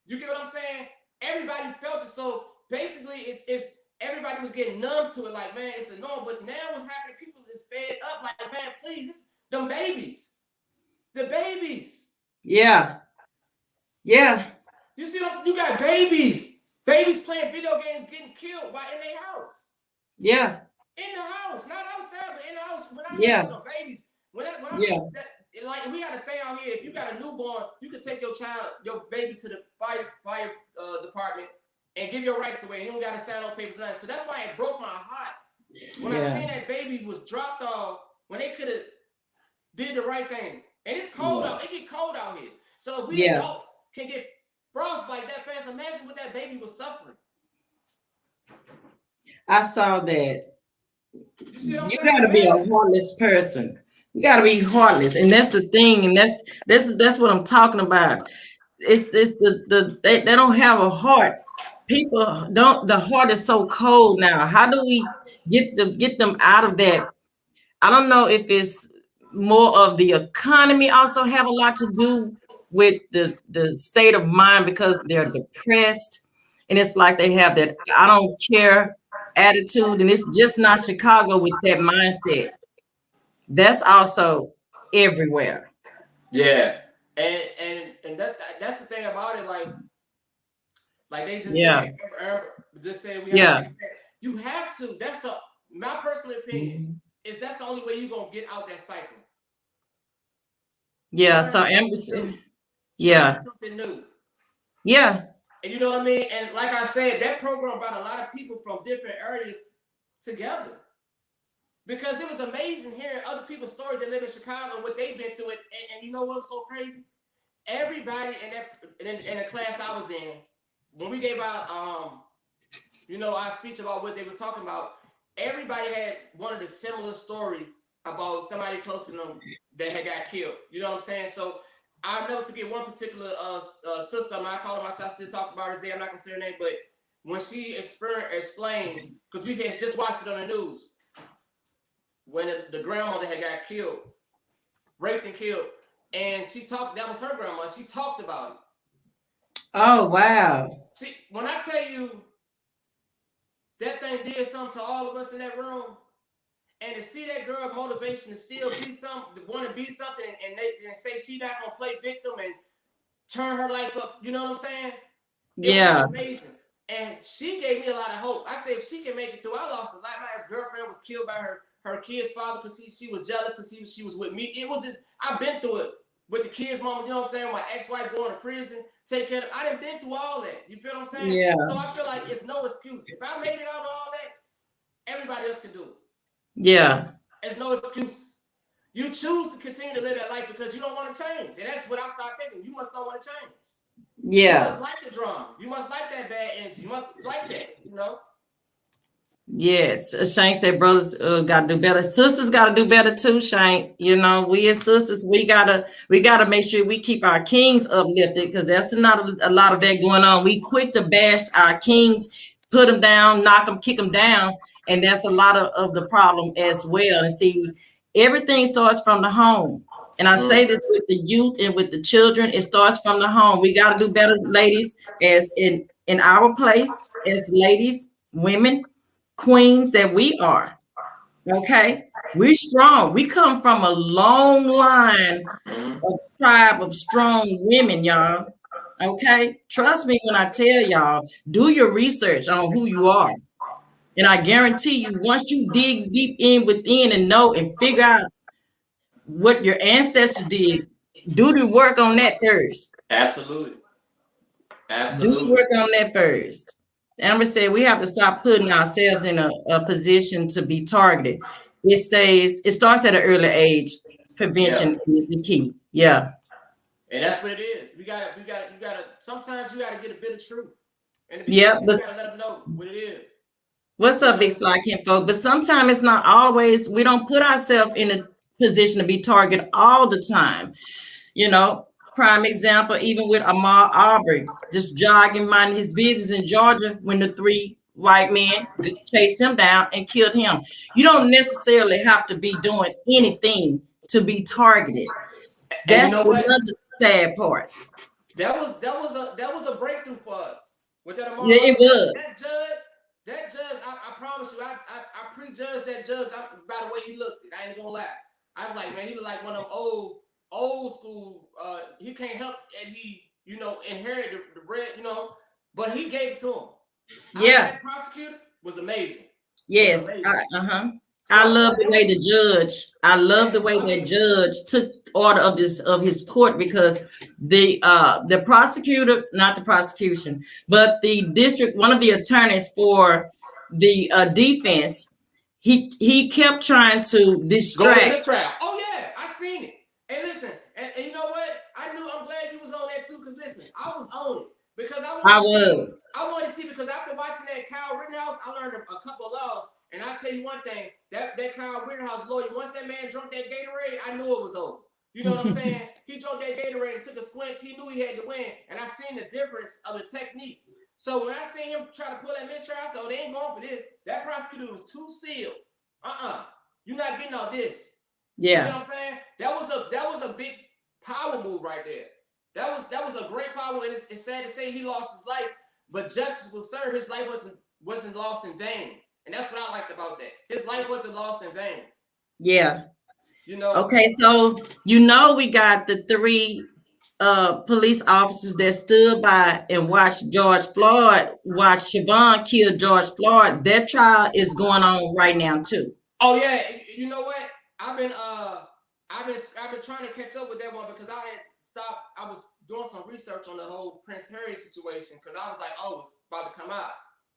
You get what I'm saying? Everybody felt it. So basically, it's everybody was getting numb to it. Like, man, it's the norm. But now what's happening? People is fed up. Like, man, please, it's them babies. The babies. Yeah. Yeah. You see, you got babies. Babies playing video games, getting killed while in their house. Yeah. In the house, not outside, but in the house. When I Yeah. babies, like we got a thing out here. If you got a newborn, you can take your baby to the fire department and give your rights away. You don't got to sign on papers and nothing. So that's why it broke my heart when I seen that baby was dropped off when they could have did the right thing. And it's cold out. It get cold out here. So if we adults can get frostbite that fast, imagine what that baby was suffering. I saw that. You got to be a heartless person. You got to be heartless, and that's the thing, and that's what I'm talking about. It's they don't have a heart. People don't. The heart is so cold now. How do we get them out of that? I don't know if it's more of the economy also have a lot to do with the state of mind because they're depressed, and it's like they have that I don't care attitude, and it's just not Chicago with that mindset. That's also everywhere. Yeah, and that's the thing about it. Like they just said, we have to you have to. That's my personal opinion is that's the only way you're gonna get out that cycle. Yeah. So embassy. Yeah. Something new. Yeah. And you know what I mean? And like I said, that program brought a lot of people from different areas together. Because it was amazing hearing other people's stories that live in Chicago and what they've been through it. And you know what was so crazy? Everybody in the class I was in, when we gave out our speech about what they were talking about, everybody had one of the similar stories about somebody close to them that had got killed. You know what I'm saying? So I'll never forget one particular sister. I call her myself, still talk about her today. I'm not gonna say her name, but when she explained, because we had just watched it on the news, when the grandmother had got killed, raped and killed, and she talked. That was her grandma. She talked about it. Oh wow! See, when I tell you that thing did something to all of us in that room. And to see that girl motivation to still be something, to want to be something, and say she's not gonna play victim and turn her life up, you know what I'm saying? It was amazing. And she gave me a lot of hope. I said if she can make it through, I lost a lot. My ex-girlfriend was killed by her kid's father because she was jealous because she was with me. It was just I've been through it with the kids' mama, you know what I'm saying? My ex-wife going to prison, take care of I done been through all that. You feel what I'm saying? Yeah. So I feel like it's no excuse. If I made it out of all that, everybody else can do it. Yeah. There's no excuses. You choose to continue to live that life because you don't want to change. And that's what I start thinking. You must not want to change. Yeah. You must like the drama. You must like that bad energy. You must like that, you know? Yes. Shane said brothers gotta do better. Sisters gotta do better too, Shane. You know, we as sisters, we gotta make sure we keep our kings uplifted because that's not a lot of that going on. We quick to bash our kings, put them down, knock them, kick them down. And that's a lot of the problem as well. And see, everything starts from the home. And I say this with the youth and with the children, it starts from the home. We got to do better, ladies, as in our place, as ladies, women, queens that we are. Okay? We're strong. We come from a long line of tribe of strong women, y'all. Okay? Trust me when I tell y'all, do your research on who you are. And I guarantee you, once you dig deep in within and know and figure out what your ancestors did, do the work on that first. Absolutely. Do the work on that first. Amber said we have to stop putting ourselves in a position to be targeted. It starts at an early age. Yeah. Prevention is the key. Yeah. And that's what it is. You gotta. Sometimes you gotta get a bit of truth, and the people, Yeah. you But gotta let them know what it is. what's You up, know. Big Sly Ken folk? But sometimes it's not always, we don't put ourselves in a position to be targeted all the time. You know, prime example, even with Ahmaud Arbery, just jogging, minding his business in Georgia when the three white men chased him down and killed him. You don't necessarily have to be doing anything to be targeted. And you That's know what? another sad part. That was a breakthrough for us with that Yeah, Amar. it was. That judge. I promise you, I prejudged that judge by the way he looked. I ain't gonna lie. I was like, man, he looked like one of them old school. He can't help, and he inherited the bread. But he gave it to him. Yeah. That prosecutor was amazing. Yes. I love the way the judge took order of his court, because the prosecutor, not the prosecution, but the one of the attorneys for the defense, he kept trying to Go to distract. mistrial. Oh yeah, I seen it. And listen, and you know what? I'm glad you was on that too, because listen, I was on it because I wanted to see because after watching that Kyle Rittenhouse, I learned a couple of laws. And I'll tell you one thing, that Kyle Rittenhouse lawyer, once that man drank that Gatorade, I knew it was over. You know what I'm saying? He drank that Gatorade and took a squint. He knew he had to win. And I seen the difference of the techniques. So when I seen him try to pull that mistrial, I said, oh, they ain't going for this. That prosecutor was too sealed. You're not getting all this. Yeah. You see what I'm saying? That was a big power move right there. That was a great power, and it's sad to say he lost his life, but justice was served. His life wasn't lost in vain. And that's what I liked about that. His life wasn't lost in vain. Yeah. You know. Okay, so we got the three police officers that stood by and watched watch Siobhan kill George Floyd. That trial is going on right now too. Oh yeah, you know what? I've been trying to catch up with that one because I had stopped. I was doing some research on the whole Prince Harry situation because I was like, oh, it's about to come out.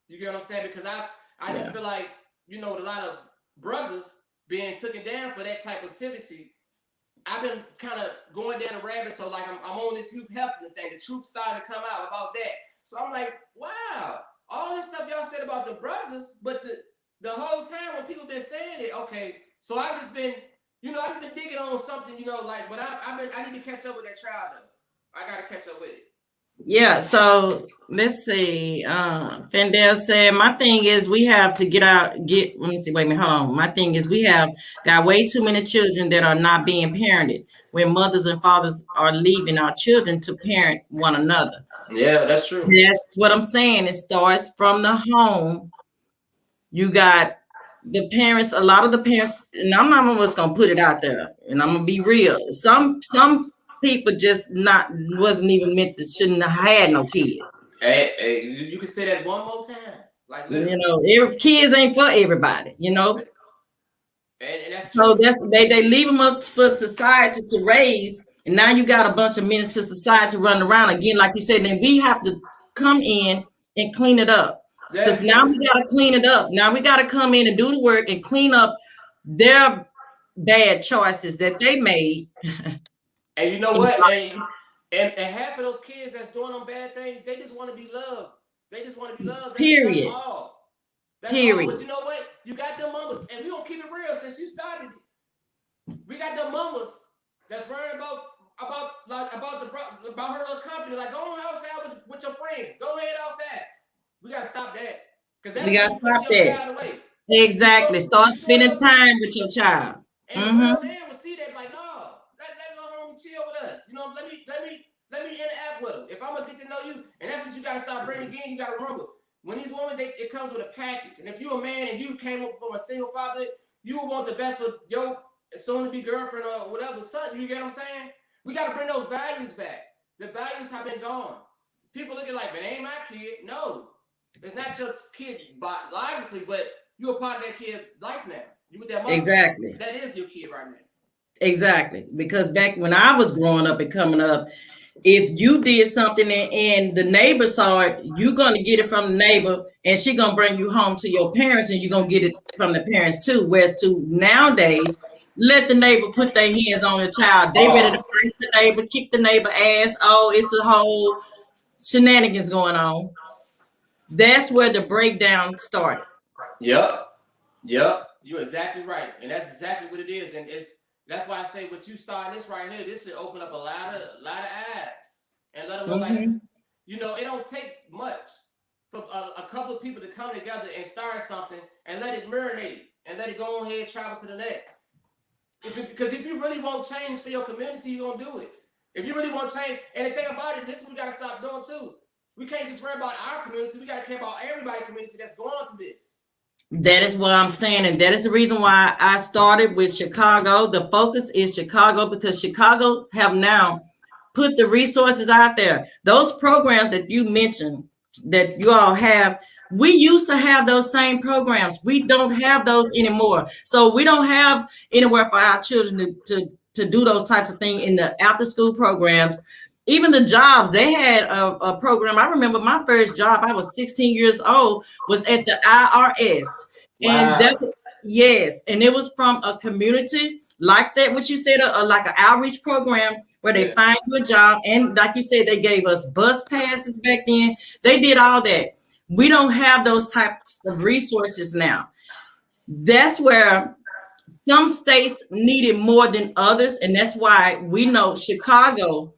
You get what I'm saying? Because I just feel like, a lot of brothers being taken down for that type of activity. I've been kind of going down a rabbit, so like I'm on this Hugh Hefner thing. The truth starting to come out about that. So I'm like, wow, all this stuff y'all said about the brothers, but the whole time when people been saying it, okay. So I just been digging on something, but I need to catch up with that trial though. I gotta catch up with it. Yeah, so let's see. Fendel said, my thing is we have to let me see, wait a minute, hold on. My thing is we have got way too many children that are not being parented when mothers and fathers are leaving our children to parent one another. Yeah, that's true. That's what I'm saying. It starts from the home. You got the parents, a lot of the parents, and I'm not just gonna put it out there, and I'm gonna be real. Some people just wasn't even meant to, shouldn't have had no kids. Hey, you can say that one more time. Like every kids ain't for everybody, And that's true. So they leave them up for society to raise, and now you got a bunch of men to society running around again, like you said. Then we have to come in and clean it up. Because now we got to clean it up. Now we got to come in and do the work and clean up their bad choices that they made. And you know what? And half of those kids that's doing them bad things, they just want to be loved. They just want to be loved. Period. That's all. Period. But you know what? You got them mamas, and we gonna keep it real since you started it. We got them mamas that's worrying about her little company. Like, go on outside with your friends. Go ahead outside. We gotta stop that. Because we gotta stop that. Exactly. Start spending time with your child. And a real man will see that, like, no, let little homie chill with us. Let me interact with him. If I'm gonna get to know you, and that's what you gotta start bringing in. You gotta remember, when these women, it comes with a package. And if you're a man and you came up from a single father, you will want the best for your soon-to-be girlfriend or whatever son. You get what I'm saying? We gotta bring those values back. The values have been gone. People looking like, man, ain't my kid. No, it's not your kid biologically, but you're a part of that kid's life now. You with that mother. Exactly. That is your kid right now. Exactly. Because back when I was growing up and coming up, If you did something and the neighbor saw it, you're gonna get it from the neighbor, and she gonna bring you home to your parents, and you're gonna get it from the parents too. Whereas to nowadays, let the neighbor put their hands on the child. They ready to fight the neighbor, kick the neighbor ass. Oh, it's a whole shenanigans going on. That's where the breakdown started. Yep. You're exactly right, and that's exactly what it is, and that's why I say what you starting this right here. This should open up a lot of eyes and let them know, like, you know, it don't take much for a couple of people to come together and start something and let it marinate and let it go on ahead, travel to the next. Because if you really want change for your community, you're gonna do it. If you really want change, and the thing about it, this is what we gotta stop doing too. We can't just worry about our community. We gotta care about everybody's community that's going through this. That is what I'm saying, and that is the reason why I started with Chicago. The focus is Chicago because Chicago have now put the resources out there. Those programs that you mentioned that you all have, we used to have those same programs. We don't have those anymore. So we don't have anywhere for our children to do those types of things in the after school programs. Even the jobs, they had a program. I remember my first job, I was 16 years old, was at the IRS. Wow. And that, yes, and it was from a community like that, what you said, like an outreach program where they find you a job. And like you said, they gave us bus passes back then. They did all that. We don't have those types of resources now. That's where some states need it more than others. And that's why we know Chicago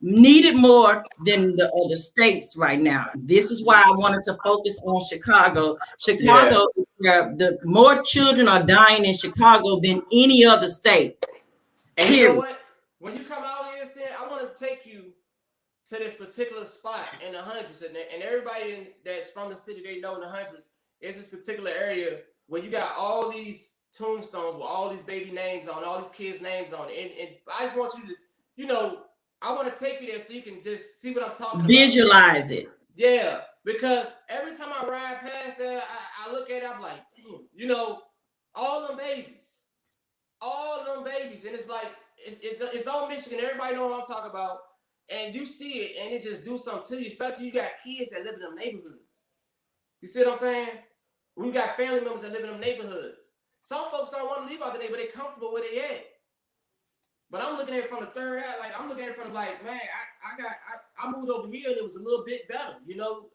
needed more than the other states right now. This is why I wanted to focus on Chicago. Chicago is where the more children are dying in Chicago than any other state. And you know what? When you come out here and say, I want to take you to this particular spot in the hundreds, and everybody that's from the city, they know in the hundreds, is this particular area where you got all these tombstones with all these baby names on, all these kids' names on it. And I just want you to, you know, I want to take you there so you can just see what I'm talking about. Visualize it. Yeah, because every time I ride past there, I look at it, I'm like, damn, you know, all them babies. And it's like, it's all Michigan. Everybody know what I'm talking about. And you see it, and it just do something to you, especially you got kids that live in them neighborhoods. You see what I'm saying? We got family members that live in them neighborhoods. Some folks don't want to leave out the neighborhood, but they comfortable where they at. But I'm looking at it from the third hat, like I'm looking at it from like, man, I moved over here and it was a little bit better, you know.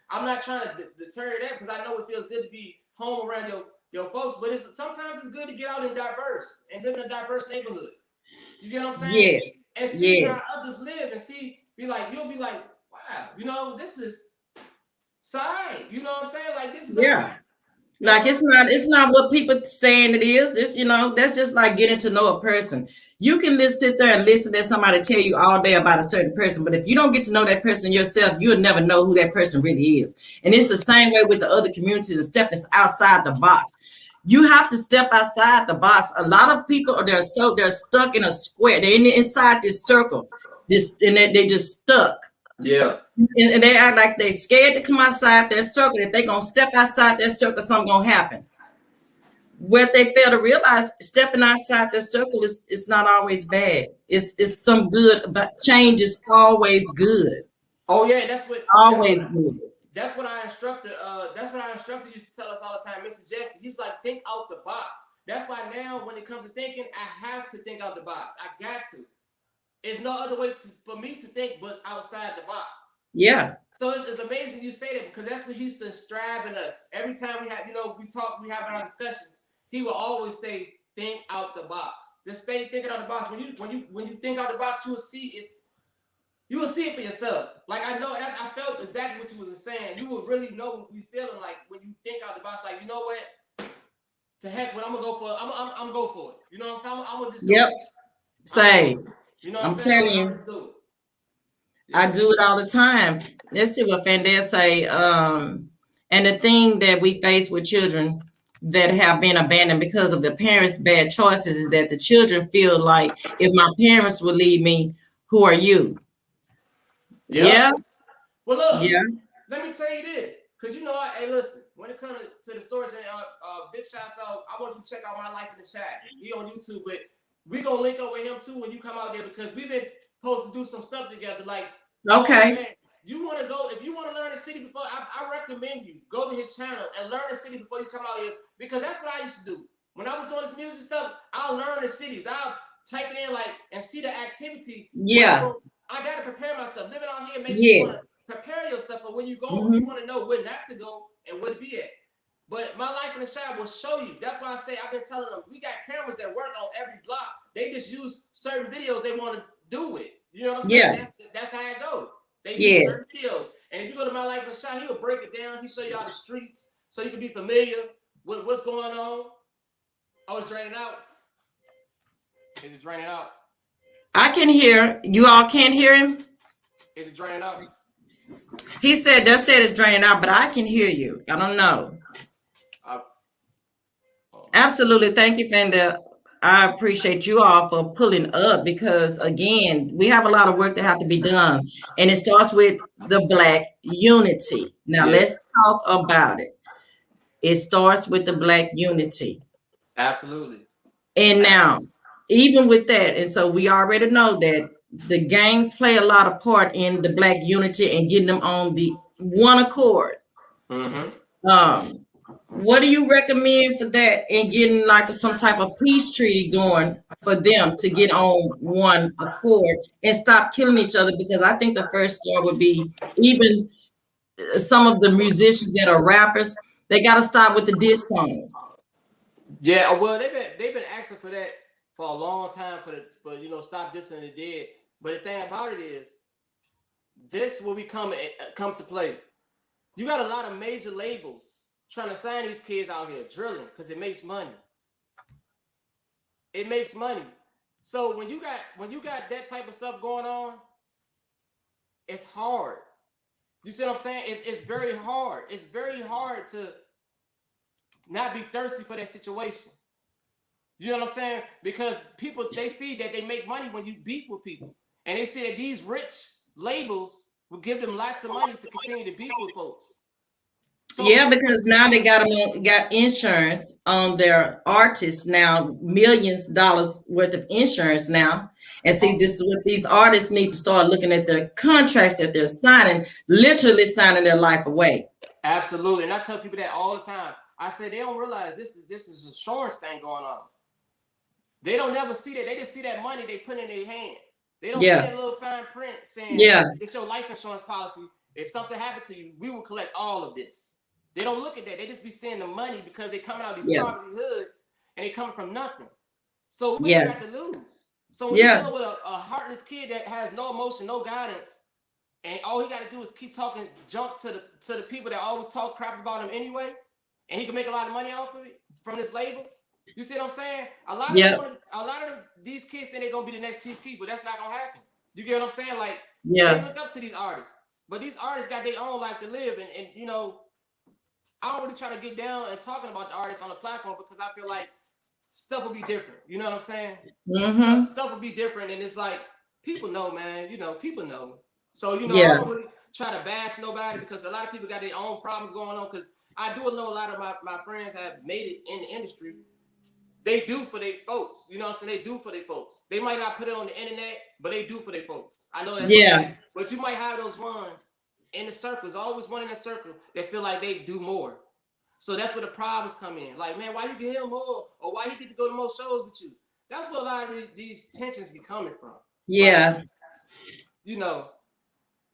I'm not trying to deter that because I know it feels good to be home around your folks, but sometimes it's good to get out and diverse and live in a diverse neighborhood. You get what I'm saying? Yes. And see how others live and you'll be like, wow, you know, this is side. You know what I'm saying? Like this is Like it's not what people saying it is. This, you know, that's just like getting to know a person. You can just sit there and listen to somebody tell you all day about a certain person, but if you don't get to know that person yourself, you'll never know who that person really is. And it's the same way with the other communities and stepping outside the box. You have to step outside the box. A lot of people they're stuck in a square. They're inside this circle. And they just stuck. Yeah. And they act like they scared to come outside their circle. If they gonna step outside their circle, something gonna happen. What they fail to realize, stepping outside their circle is not always bad. It's some good, but change is always good. Oh yeah, that's what good. That's what our instructor used to tell us all the time, Mr. Jesse. He was like, think out the box. That's why now when it comes to thinking, I have to think out the box. I got to. There's no other way for me to think but outside the box. Yeah. So it's amazing you say that because that's what he used to strive in us. Every time we have, you know, we have our discussions, he will always say, think out the box. Just stay thinking out the box. When you think out the box, you will see it for yourself. Like I felt exactly what you was saying. You will really know what you feeling like when you think out the box. Like, you know what? To heck with, I'm gonna go for it. I'm go for it. You know what I'm saying? I'm gonna just do it. Same. You know what I'm I'm saying? telling you. I do it all the time. Let's see what Fandel say. And the thing that we face with children that have been abandoned because of the parents' bad choices is that the children feel like, if my parents will leave me, who are you? Yeah. Well, look. Yeah. Let me tell you this, because you know, hey, listen. When it comes to the stories, and big shouts out. I want you to check out My Life in the Chat. He on YouTube, but we gonna link up with him too when you come out there because we've been supposed to do some stuff together. Like, Okay. oh, man, you want to go, if you want to learn the city before, I recommend you go to his channel and learn the city before you come out here, because that's what I used to do. When I was doing this music stuff, I'll learn the cities. I'll type it in like and see the activity. Yeah. I got to prepare myself. Living out here makes you want to Yes. prepare yourself for when you go. Mm-hmm. You want to know where not to go and where to be at. But my life in the shop will show you. That's why I say I've been telling them we got cameras that work on every block. They just use certain videos they want to do it. You know what I'm saying? That's how it goes. They use certain videos. And if you go to my life in the shop, he'll break it down. He'll show you all the streets so you can be familiar with what's going on. Oh, it's draining out. Is it draining out? I can hear. You all can't hear him? Is it draining out? He said it's draining out, but I can hear you. I don't know. Absolutely. Thank you, Fenda. I appreciate you all for pulling up, because again, we have a lot of work that have to be done, and it starts with the Black unity. Now let's talk about it. It starts with the Black unity. Absolutely. And now, even with that, and so we already know that the gangs play a lot of part in the Black unity and getting them on the one accord. Mm-hmm. What do you recommend for that, and getting like some type of peace treaty going for them to get on one accord and stop killing each other? Because I think the first start would be, even some of the musicians that are rappers, they got to stop with the diss songs. Yeah, well, they've been asking for that for a long time, for stop dissing the dead. But the thing about it is, this will come to play. You got a lot of major labels trying to sign these kids out here drilling because it makes money. It makes money. So when you got that type of stuff going on, it's hard. You see what I'm saying? It's very hard. It's very hard to not be thirsty for that situation. You know what I'm saying? Because people, they see that they make money when you beef with people. And they see that these rich labels will give them lots of money to continue to beef with folks. So, yeah, because now they got insurance on their artists now, millions of dollars worth of insurance now. And see, this is what these artists need to start looking at, their contracts that they're signing, literally signing their life away. Absolutely. And I tell people that all the time. I say they don't realize this is an insurance thing going on. They don't never see that. They just see that money they put in their hand. They don't see that little fine print saying, it's your life insurance policy. If something happened to you, we will collect all of this. They don't look at that. They just be seeing the money because they coming out of these poverty hoods and they coming from nothing. So what you got to lose? So when you're dealing with a heartless kid that has no emotion, no guidance, and all he got to do is keep talking junk to the people that always talk crap about him anyway, and he can make a lot of money off of it from this label. You see what I'm saying? A lot of these kids think they're gonna be the next Chief Keef, but that's not gonna happen. You get what I'm saying? Like, they look up to these artists, but these artists got their own life to live, and I don't really try to get down and talking about the artists on the platform because I feel like stuff will be different. You know what I'm saying? Mm-hmm. Stuff will be different, and it's like people know, man. People know. So I don't really try to bash nobody because a lot of people got their own problems going on. Because I do know a lot of my friends have made it in the industry. They do for their folks. You know what I'm saying? They do for their folks. They might not put it on the internet, but they do for their folks. I know that. Yeah. But you might have those ones in the circles, always one in the circle that feel like they do more. So that's where the problems come in. Like, man, why you get him more? Or why he get to go to more shows with you? That's where a lot of these tensions be coming from. Yeah. Like,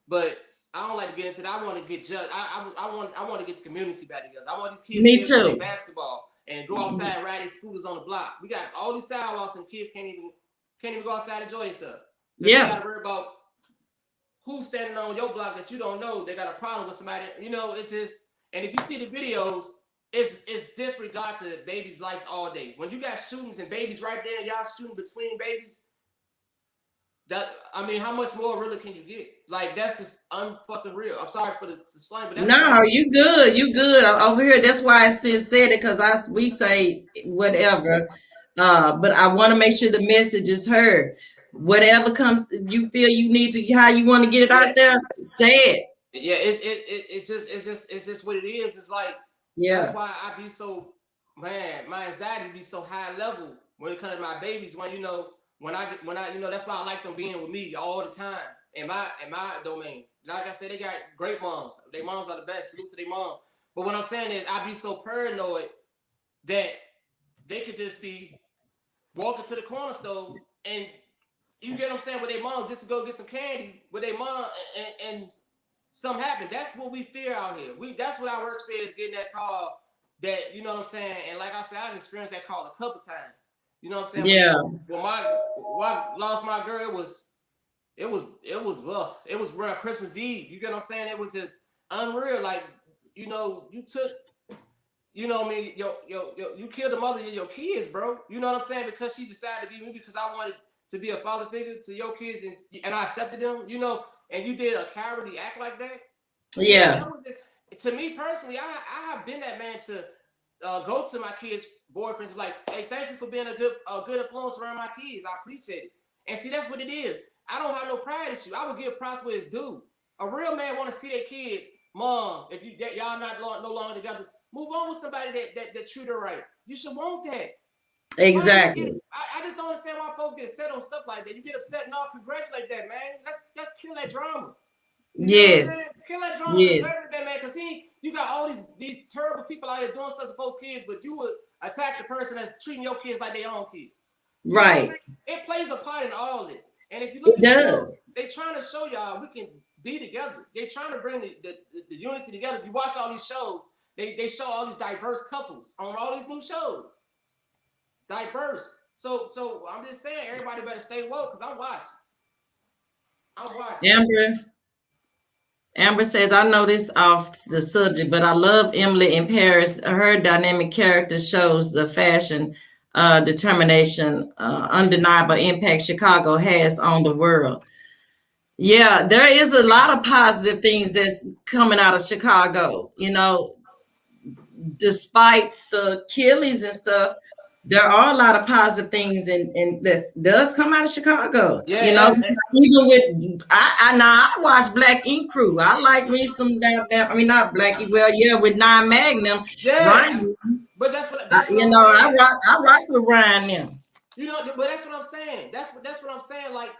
but I don't like to get into that. I want to get judged. I want to get the community back together. I want these kids to play basketball and go outside and ride their scooters on the block. We got all these sidewalks and kids can't even go outside and enjoy themselves. You gotta worry about who's standing on your block that you don't know. They got a problem with somebody. It's just, and if you see the videos, it's disregard to babies' lives all day. When you got shootings and babies right there, y'all shooting between babies. How much more really can you get? Like, that's just unfucking real. I'm sorry for the slang, but that's you good over here. That's why I still said it, because we say whatever, but I want to make sure the message is heard. Whatever comes, you feel you need to, how you want to get it out there, say it. Yeah, it's just what it is. It's like, that's why I be so, man, my anxiety be so high level when it comes to my babies. When when I that's why I like them being with me all the time in my domain. Like I said, they got great moms. Their moms are the best. Salute to their moms. But what I'm saying is, I be so paranoid that they could just be walking to the corner store and you get what I'm saying with their mom just to go get some candy with their mom and something happened. That's what we fear out here. That's what our worst fear is, getting that call that, you know what I'm saying? And like I said, I've experienced that call a couple times. You know what I'm saying? Yeah. When I lost my girl, it was rough. It was around Christmas Eve. You get what I'm saying? It was just unreal. Like, you took, you killed the mother of your kids, bro. You know what I'm saying? Because she decided to be me, because I wanted to be a father figure to your kids, and I accepted them, and you did a cowardly act like that. Yeah. That was just, to me personally, I have been that man to go to my kids' boyfriends like, hey, thank you for being a good influence around my kids. I appreciate it. And see, that's what it is. I don't have no pride issue. I would give props where it's due. A real man want to see their kids, mom, if y'all no longer together, move on with somebody that treat her right. You should want that. Exactly. I just don't understand why folks get upset on stuff like that. You get upset and all congratulate that, man. Let's kill that drama. Yes. Kill that drama. Yes. That man, because you got all these terrible people out here doing stuff to folks' kids, but you would attack the person that's treating your kids like their own kids. Right. It plays a part in all this. And if you look at the show, they trying to show y'all we can be together. They trying to bring the unity together. If you watch all these shows, they show all these diverse couples on all these new shows. Diverse. So I'm just saying, everybody better stay woke, because I'm watching. Amber says, I know this off the subject, but I love Emily in Paris. Her dynamic character shows the fashion, determination, undeniable impact Chicago has on the world. Yeah, there is a lot of positive things that's coming out of Chicago, despite the killings and stuff. There are a lot of positive things and that does come out of Chicago. Yeah, even with I watch Black Ink Crew. I like me some not Black Ink, with Nine Magnum. Yeah, Ryan, but that's what I rock with Ryan now. But that's what I'm saying. That's what I'm saying. Like,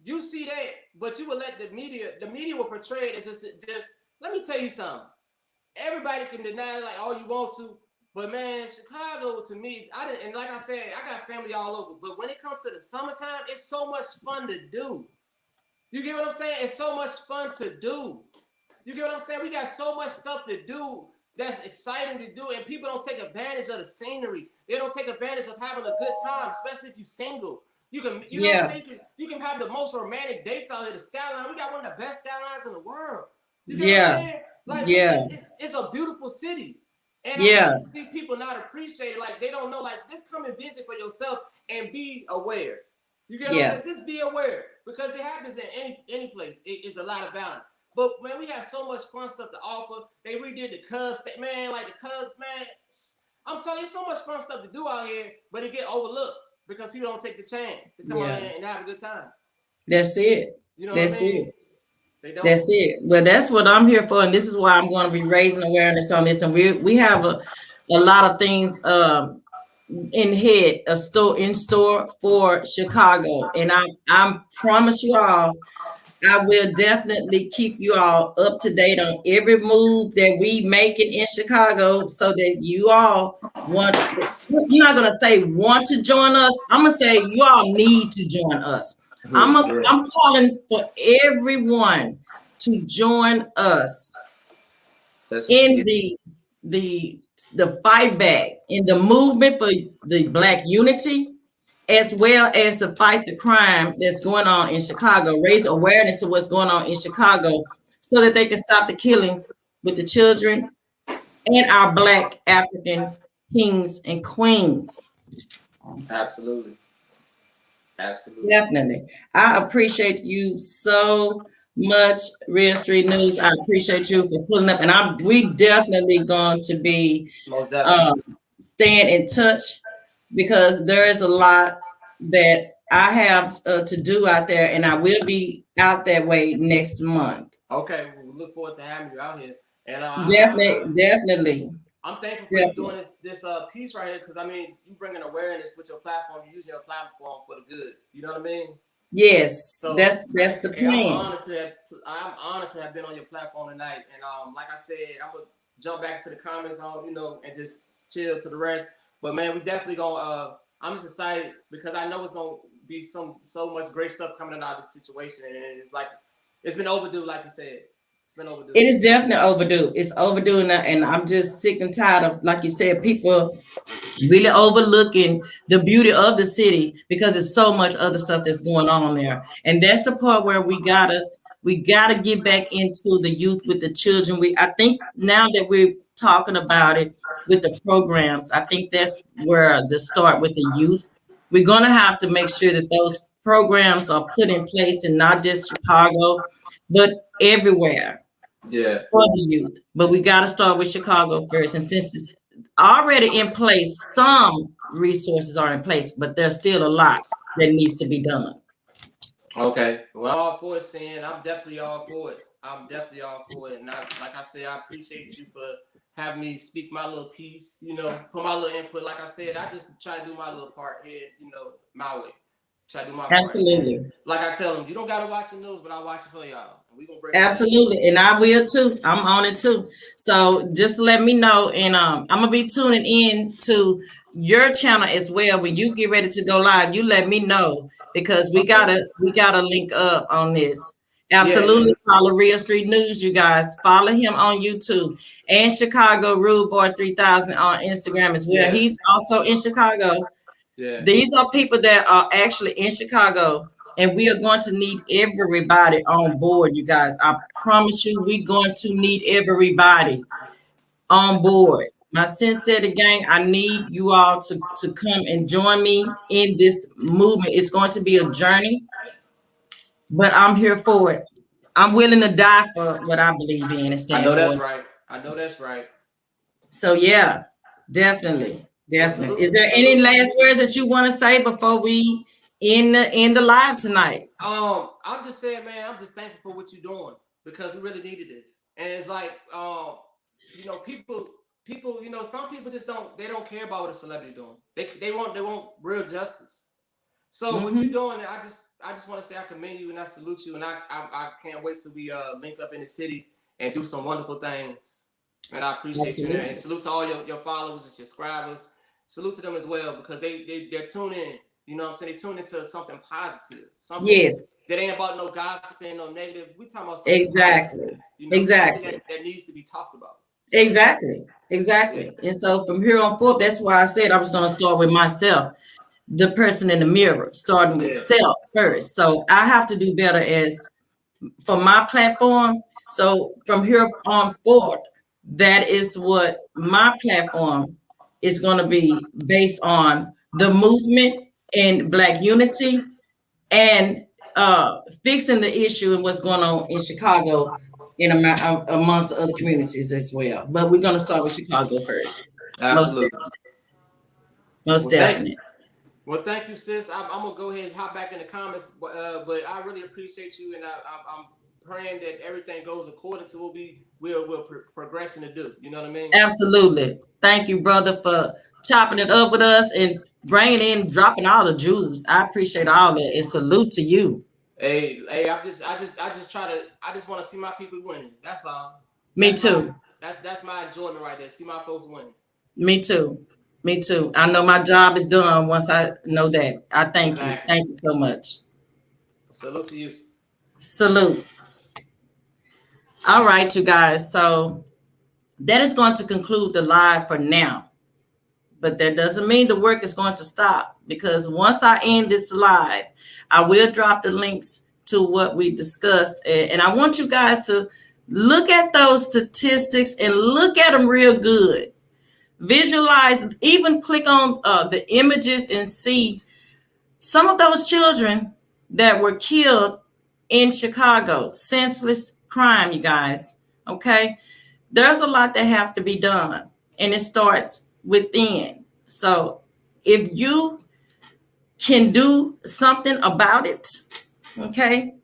you see that, but you will let the media will portray it as just let me tell you something. Everybody can deny it like all you want to. But man, Chicago to me, and like I said, I got family all over. But when it comes to the summertime, it's so much fun to do. You get what I'm saying? It's so much fun to do. You get what I'm saying? We got so much stuff to do that's exciting to do, and people don't take advantage of the scenery. They don't take advantage of having a good time, especially if you're single. You can have the most romantic dates out here. The skyline, we got one of the best skylines in the world. You get what I'm saying? Like, it's a beautiful city. And I see people not appreciate it. Like, they don't know. Like, just come and visit for yourself and be aware. You get what I'm saying? Just be aware, because it happens in any place. It's a lot of violence. But man, we have so much fun stuff to offer. They redid the Cubs, man. Like the Cubs, man. I'm telling you, so much fun stuff to do out here, but it get overlooked because people don't take the chance to come out here and have a good time. That's it. That's it. That's it. Well, that's what I'm here for, and this is why I'm going to be raising awareness on this. And we have a lot of things in store for Chicago, and I promise you all, I will definitely keep you all up to date on every move that we make it in Chicago, so that you all you're not gonna say want to join us. I'm gonna say you all need to join us. I'm calling for everyone to join us in the fight back, in the movement for the Black unity, as well as to fight the crime that's going on in Chicago, raise awareness to what's going on in Chicago, so that they can stop the killing with the children and our Black African kings and queens. Absolutely. Definitely. I appreciate you so much, Real Street News. I appreciate you for pulling up, and we definitely going to be staying in touch, because there is a lot that I have to do out there, and I will be out that way next month. Okay, we look forward to having you out here. And definitely. I'm thankful for you doing this piece right here, because I mean, you bringing awareness with your platform. You using your platform for the good. You know what I mean? Yes, So that's the hey, I'm plan. honored to have been on your platform tonight. And like I said, I'm gonna jump back to the comments on, and just chill to the rest. But man, we definitely gonna. I'm just excited because I know it's gonna be so much great stuff coming out of this situation, and it's like it's been overdue, like you said. It's been overdue. It is definitely overdue. It's overdue, and I'm just sick and tired of, like you said, people really overlooking the beauty of the city because there's so much other stuff that's going on there. And that's the part where we gotta get back into the youth with the children. I think now that we're talking about it with the programs, I think that's where the start with the youth. We're gonna have to make sure that those programs are put in place in not just Chicago, but everywhere. Yeah. For the youth. But we got to start with Chicago first. And since it's already in place, some resources are in place, but there's still a lot that needs to be done. Okay. Well, I'm all for it, Sin. I'm definitely all for it. And like I said, I appreciate you for having me speak my little piece, put my little input. Like I said, I just try to do my little part here, my way. Try to do my part. Absolutely. Like I tell them, you don't got to watch the news, but I watch it for y'all. We gonna break Absolutely. And I will too. I'm on it too. So just let me know. And I'm going to be tuning in to your channel as well. When you get ready to go live, you let me know because we gotta link up on this. Absolutely. Yeah. Follow Real Street News, you guys. Follow him on YouTube and Chicago Rude Boy 3000 on Instagram as well. Yeah. He's also in Chicago. Yeah. These are people that are actually in Chicago, and we are going to need everybody on board, you guys. I promise you, we're going to need everybody on board. My Sensitive gang, I need you all to come and join me in this movement. It's going to be a journey, but I'm here for it. I'm willing to die for what I believe in and stand for. I know that's right. So yeah, definitely. Is there any last words that you want to say before we end the live tonight? I'm just saying, man, I'm just thankful for what you're doing because we really needed this. And it's like, people, some people just don't care about what a celebrity doing. They want real justice. So what you're doing, I just want to say I commend you and I salute you, and I can't wait till we link up in the city and do some wonderful things. And I appreciate you, and salute to all your followers and your subscribers. Salute to them as well because they're tuning in. You know what I'm saying? They tune into something positive. Something that ain't about no gossiping, no negative. We talking about something positive, something that needs to be talked about. So, Exactly. Yeah. And so from here on forth, that's why I said I was going to start with myself, the person in the mirror, starting with self first. So I have to do better as for my platform. So from here on forward, that is what my platform is going to be based on: the movement and Black unity and fixing the issue and what's going on in Chicago and amongst the other communities as well. But we're going to start with Chicago first. Absolutely. Most definitely. Well, thank you, sis. I'm going to go ahead and hop back in the comments, but I really appreciate you, and I'm praying that everything goes according to what we're progressing to do. You know what I mean? Absolutely. Thank you, brother, for chopping it up with us and bringing in, dropping all the jewels. I appreciate all that, and salute to you. Hey, I just want to see my people winning. That's all. Me too. That's my enjoyment right there. See my folks winning. Me too. I know my job is done once I know that. I thank you. Thank you so much. Salute to you. Salute. All right, you guys. So that is going to conclude the live for now. But that doesn't mean the work is going to stop, because once I end this live, I will drop the links to what we discussed. And I want you guys to look at those statistics and look at them real good. Visualize, even click on the images and see some of those children that were killed in Chicago. Senseless crime, you guys. Okay? There's a lot that have to be done, and it starts within. So if you can do something about it, okay,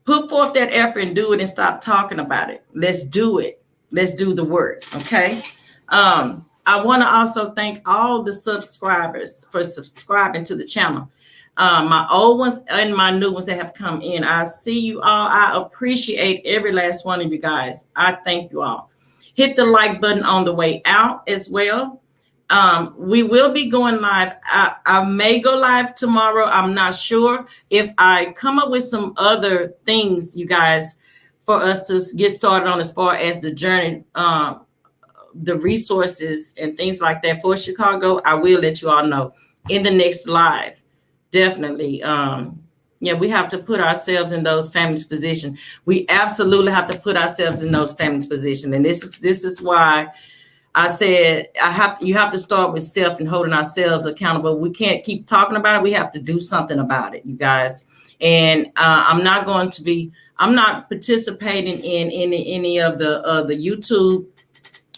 put forth that effort and do it and stop talking about it. Let's do it. Let's do the work, okay? I want to also thank all the subscribers for subscribing to the channel. My old ones and my new ones that have come in. I see you all. I appreciate every last one of you guys. I thank you all. Hit the like button on the way out as well. We will be going live. I may go live tomorrow. I'm not sure. If I come up with some other things, you guys, for us to get started on as far as the journey, the resources and things like that for Chicago, I will let you all know in the next live. Definitely. Yeah, we have to put ourselves in those families' position. We absolutely have to put ourselves in those families' position. And this is why I said you have to start with self and holding ourselves accountable. We can't keep talking about it. We have to do something about it, you guys. And I'm not participating in any of the YouTube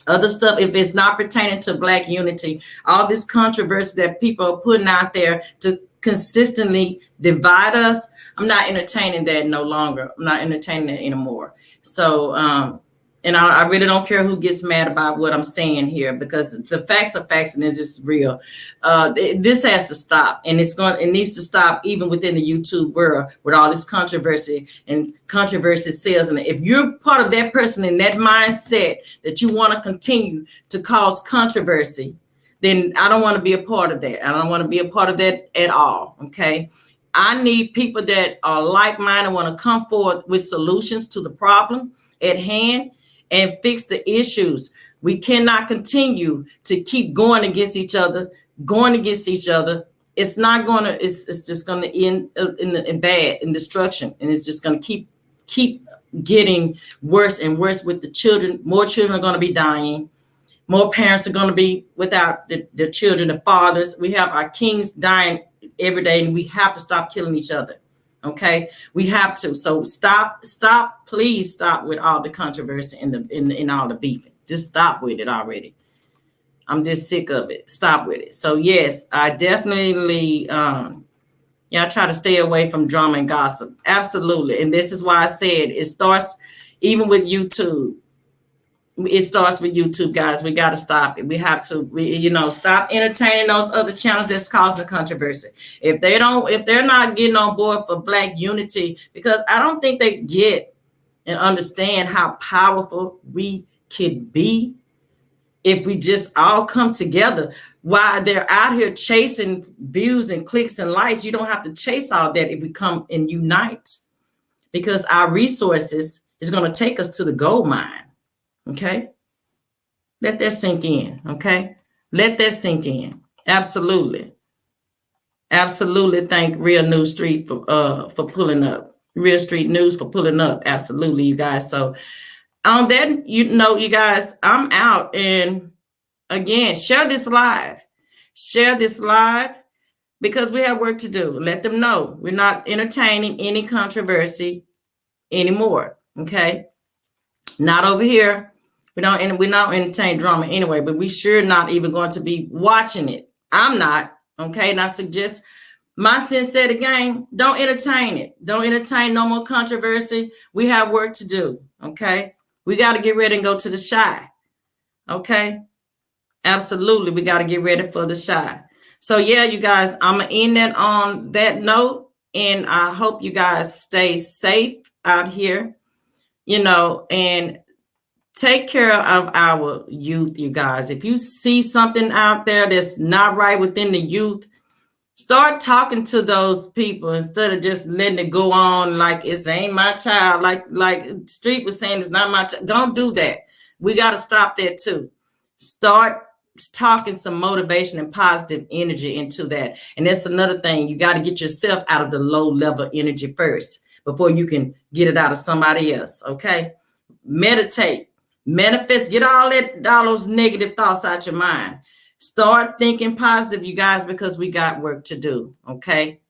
other stuff if it's not pertaining to Black unity. All this controversy that people are putting out there to consistently divide us, I'm not entertaining that no longer. I'm not entertaining that anymore. So and I really don't care who gets mad about what I'm saying here, because the facts are facts and it's just real. This has to stop, and it needs to stop even within the YouTube world with all this controversy and controversy sales. And if you're part of that person in that mindset that you want to continue to cause controversy, then I don't want to be a part of that. I don't want to be a part of that at all. Okay. I need people that are like-minded, want to come forward with solutions to the problem at hand and fix the issues. We cannot continue to keep going against each other. It's not going to, it's just going to end in bad, in destruction. And it's just going to keep getting worse and worse with the children. More children are going to be dying. More parents are going to be without the children, the fathers. We have our kings dying every day, and we have to stop killing each other. Okay, we have to. So stop, please stop with all the controversy and all the beefing. Just stop with it already. I'm just sick of it. Stop with it. So yes, I definitely, I try to stay away from drama and gossip. Absolutely. And this is why I said it starts even with YouTube. It starts with YouTube, guys. We got to stop it. We have to, stop entertaining those other channels that's causing the controversy. If they're not getting on board for Black unity, because I don't think they get and understand how powerful we could be if we just all come together. While they're out here chasing views and clicks and likes, you don't have to chase all that if we come and unite, because our resources is going to take us to the gold mine. Okay, let that sink in. Okay, let that sink in. Absolutely. Thank Real News Street for pulling up. Real Street News for pulling up. Absolutely, you guys. So on that, you guys, I'm out. And again, share this live. Because we have work to do. Let them know we're not entertaining any controversy anymore. Okay, not over here. We not entertain drama anyway, but we sure not even going to be watching it. I'm not. Okay. And I suggest, my sense said again, don't entertain it. Don't entertain no more controversy. We have work to do. Okay. We got to get ready and go to the shy. Okay. Absolutely. We got to get ready for the shy. So yeah, you guys, I'm going to end that on that note. And I hope you guys stay safe out here, and take care of our youth, you guys. If you see something out there that's not right within the youth, start talking to those people instead of just letting it go on like it ain't my child. Like Street was saying, it's not my child. Don't do that. We got to stop that too. Start talking some motivation and positive energy into that. And that's another thing. You got to get yourself out of the low level energy first before you can get it out of somebody else. Okay. Meditate. Manifest, get all those negative thoughts out your mind. Start thinking positive, you guys, because we got work to do. Okay.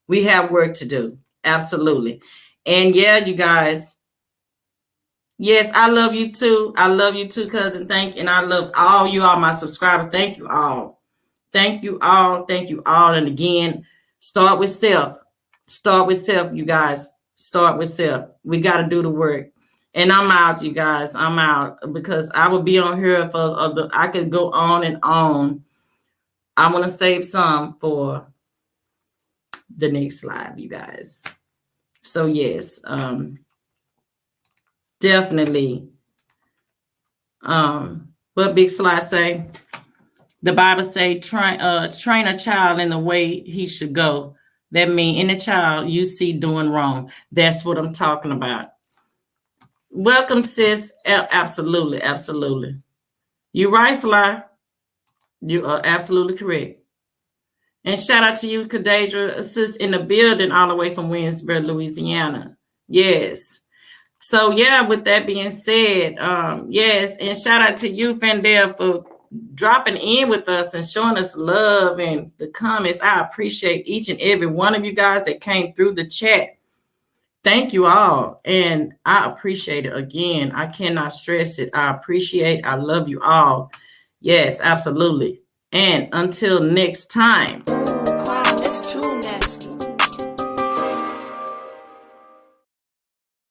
We have work to do. Absolutely. And yeah, you guys. Yes, I love you too. I love you too, cousin. And I love all you all, my subscribers. Thank you all. Thank you all. Thank you all. And again, start with self. You guys. Start with self. We got to do the work. And I'm out, you guys. I'm out because I will be on here for I could go on and on. I want to save some for the next live, you guys. So yes, definitely. What Big Sly say? The Bible say, train a child in the way he should go. That means any child you see doing wrong. That's what I'm talking about. Welcome, sis. Absolutely, absolutely. You're right, Sly. You are absolutely correct. And shout out to you, Kadadra, sis, in the building all the way from Williamsburg, Louisiana. Yes. So yeah, with that being said, yes, and shout out to you, Fandel, for dropping in with us and showing us love and the comments. I appreciate each and every one of you guys that came through the chat. Thank you all. And I appreciate it again. I cannot stress it. I love you all. Yes, absolutely. And until next time.